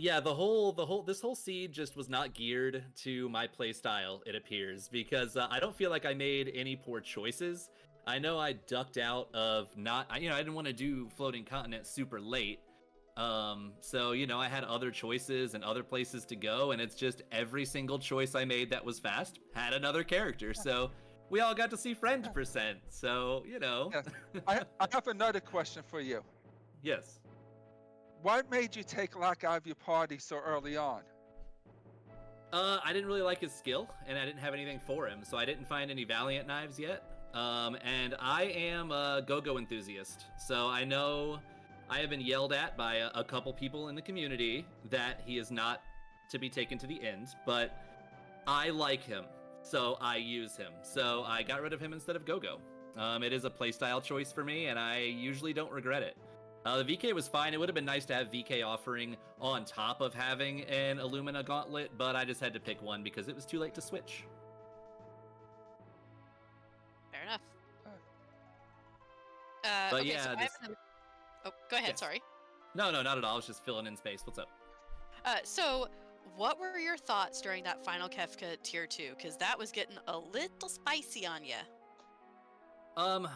Yeah, this whole seed just was not geared to my play style, it appears, because I don't feel like I made any poor choices. I know I ducked out of I didn't want to do Floating Continent super late. So, I had other choices and other places to go, and it's just every single choice I made that was fast had another character. So we all got to see friend percent. So, Yes. I have another question for you. Yes. What made you take Locke out of your party so early on? I didn't really like his skill, and I didn't have anything for him, so I didn't find any Valiant knives yet. And I am a go-go enthusiast, so I know I have been yelled at by a couple people in the community that he is not to be taken to the end, but I like him, so I use him. So I got rid of him instead of go-go. It is a playstyle choice for me, and I usually don't regret it. The VK was fine. It would have been nice to have VK offering on top of having an Illumina gauntlet, but I just had to pick one because it was too late to switch. Fair enough. But okay, yeah, so I have another... Oh, go ahead, Yes. sorry. No, not at all. I was just filling in space. What's up? So, what were your thoughts during that final Kefka tier 2? Because that was getting a little spicy on you.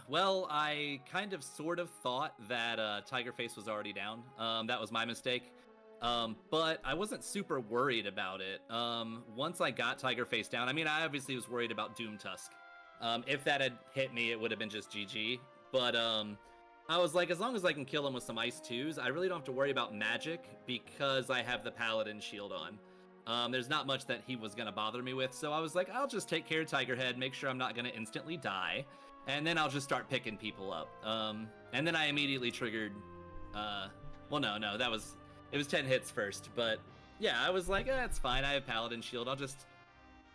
Well, I kind of sort of thought that Tiger Face was already down. That was my mistake. But I wasn't super worried about it. Once I got Tiger Face down, I mean, I obviously was worried about Doom Tusk. If that had hit me, it would have been just GG. But I was like, as long as I can kill him with some Ice 2s, I really don't have to worry about magic because I have the Paladin shield on. There's not much that he was going to bother me with, so I was like, I'll just take care of Tiger Head, make sure I'm not going to instantly die, and then I'll just start picking people up. And then I immediately triggered... well, no, it was 10 hits first, but yeah, I was like, it's fine, I have Paladin shield, I'll just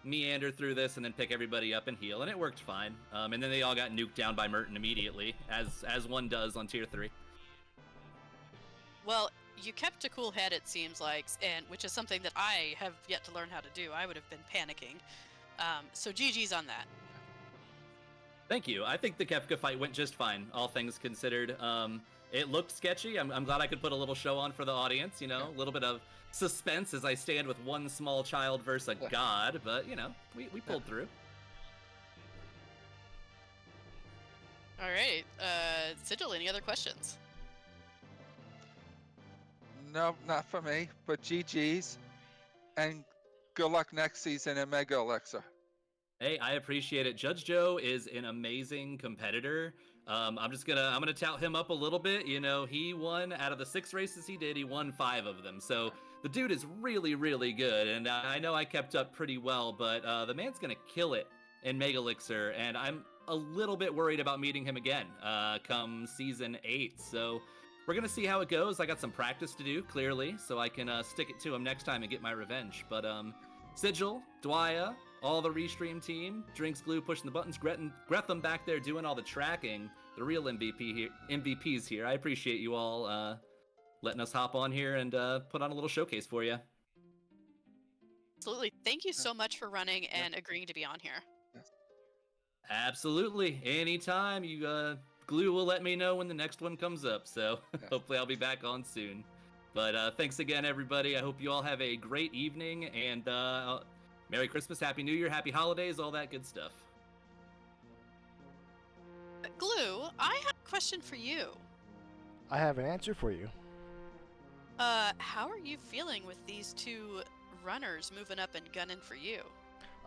meander through this and then pick everybody up and heal, and it worked fine. And then they all got nuked down by Merton immediately, as one does on tier 3. Well, you kept a cool head, it seems like, and which is something that I have yet to learn how to do. I would have been panicking. So GG's on that. Thank you. I think the Kefka fight went just fine, all things considered. It looked sketchy. I'm glad I could put a little show on for the audience, a little bit of suspense as I stand with one small child versus a god, but, we pulled through. All right. Sigil, any other questions? No, not for me, but GG's. And good luck next season in Mega Elixir. Hey, I appreciate it. Judge Joe is an amazing competitor. I'm gonna tout him up a little bit. You know, he won out of the 6 races he did. He won 5 of them. So the dude is really, really good. And I know I kept up pretty well, but the man's gonna kill it in Mega Elixir, and I'm a little bit worried about meeting him again come season 8. So we're gonna see how it goes. I got some practice to do, clearly, so I can stick it to him next time and get my revenge. But Sigil, Dwyer, all the Restream team, Drinks Glue pushing the buttons, Gretham back there doing all the tracking, the real MVPs here. I appreciate you all letting us hop on here and put on a little showcase for you. Absolutely. Thank you so much for running and agreeing to be on here. Absolutely. Anytime. Glue will let me know when the next one comes up, so hopefully I'll be back on soon. But thanks again, everybody. I hope you all have a great evening, and Merry Christmas, Happy New Year, Happy Holidays, all that good stuff. Glue, I have a question for you. I have an answer for you. How are you feeling with these 2 runners moving up and gunning for you?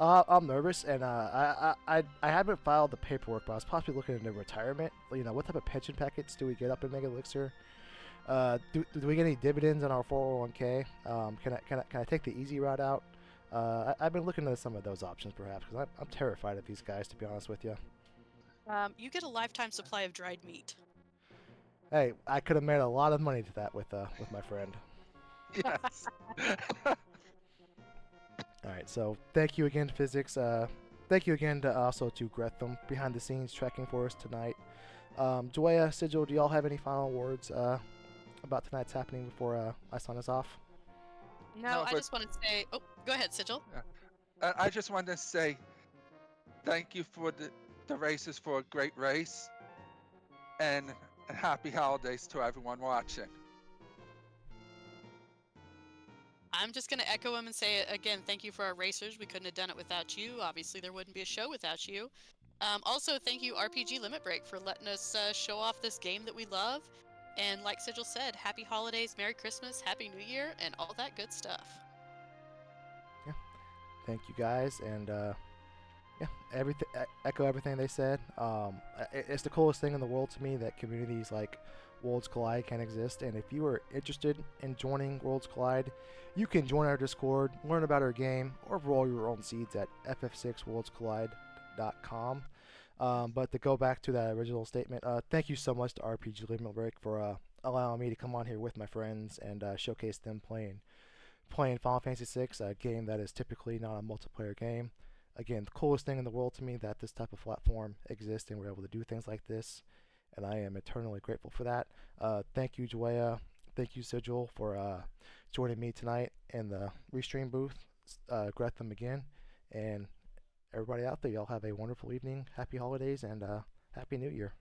I'm nervous, and I haven't filed the paperwork, but I was possibly looking into retirement. You know, what type of pension packets do we get up in Mega Elixir? Do we get any dividends on our 401k? Can I take the easy route out? I've been looking at some of those options, perhaps, because I'm terrified of these guys, to be honest with you. You get a lifetime supply of dried meat. Hey, I could have made a lot of money to that with my friend. Yes. All right, so thank you again, Physics. Thank you again also to Gretham behind the scenes tracking for us tonight. Joya, Sigil, do y'all have any final words about tonight's happening before I sign us off? No, I just want to say. Oh, go ahead, Sigil. I just wanted to say thank you for the races for a great race, and happy holidays to everyone watching. I'm just going to echo him and say again, thank you for our racers. We couldn't have done it without you. Obviously, there wouldn't be a show without you. Also, thank you, RPG Limit Break, for letting us show off this game that we love. And like Sigil said, happy holidays, Merry Christmas, Happy New Year, and all that good stuff. Yeah, thank you guys, and echo everything they said. It's the coolest thing in the world to me that communities like Worlds Collide can exist, and if you are interested in joining Worlds Collide, you can join our Discord, learn about our game, or roll your own seeds at ff6worldscollide.com. But to go back to that original statement, thank you so much to RPG Limit Break for allowing me to come on here with my friends and showcase them playing Final Fantasy VI, a game that is typically not a multiplayer game. Again, the coolest thing in the world to me that this type of platform exists and we're able to do things like this, and I am eternally grateful for that. Thank you, Joya. Thank you, Sigil, for joining me tonight in the Restream booth. Gretham again, and everybody out there, y'all have a wonderful evening, happy holidays, and Happy New Year.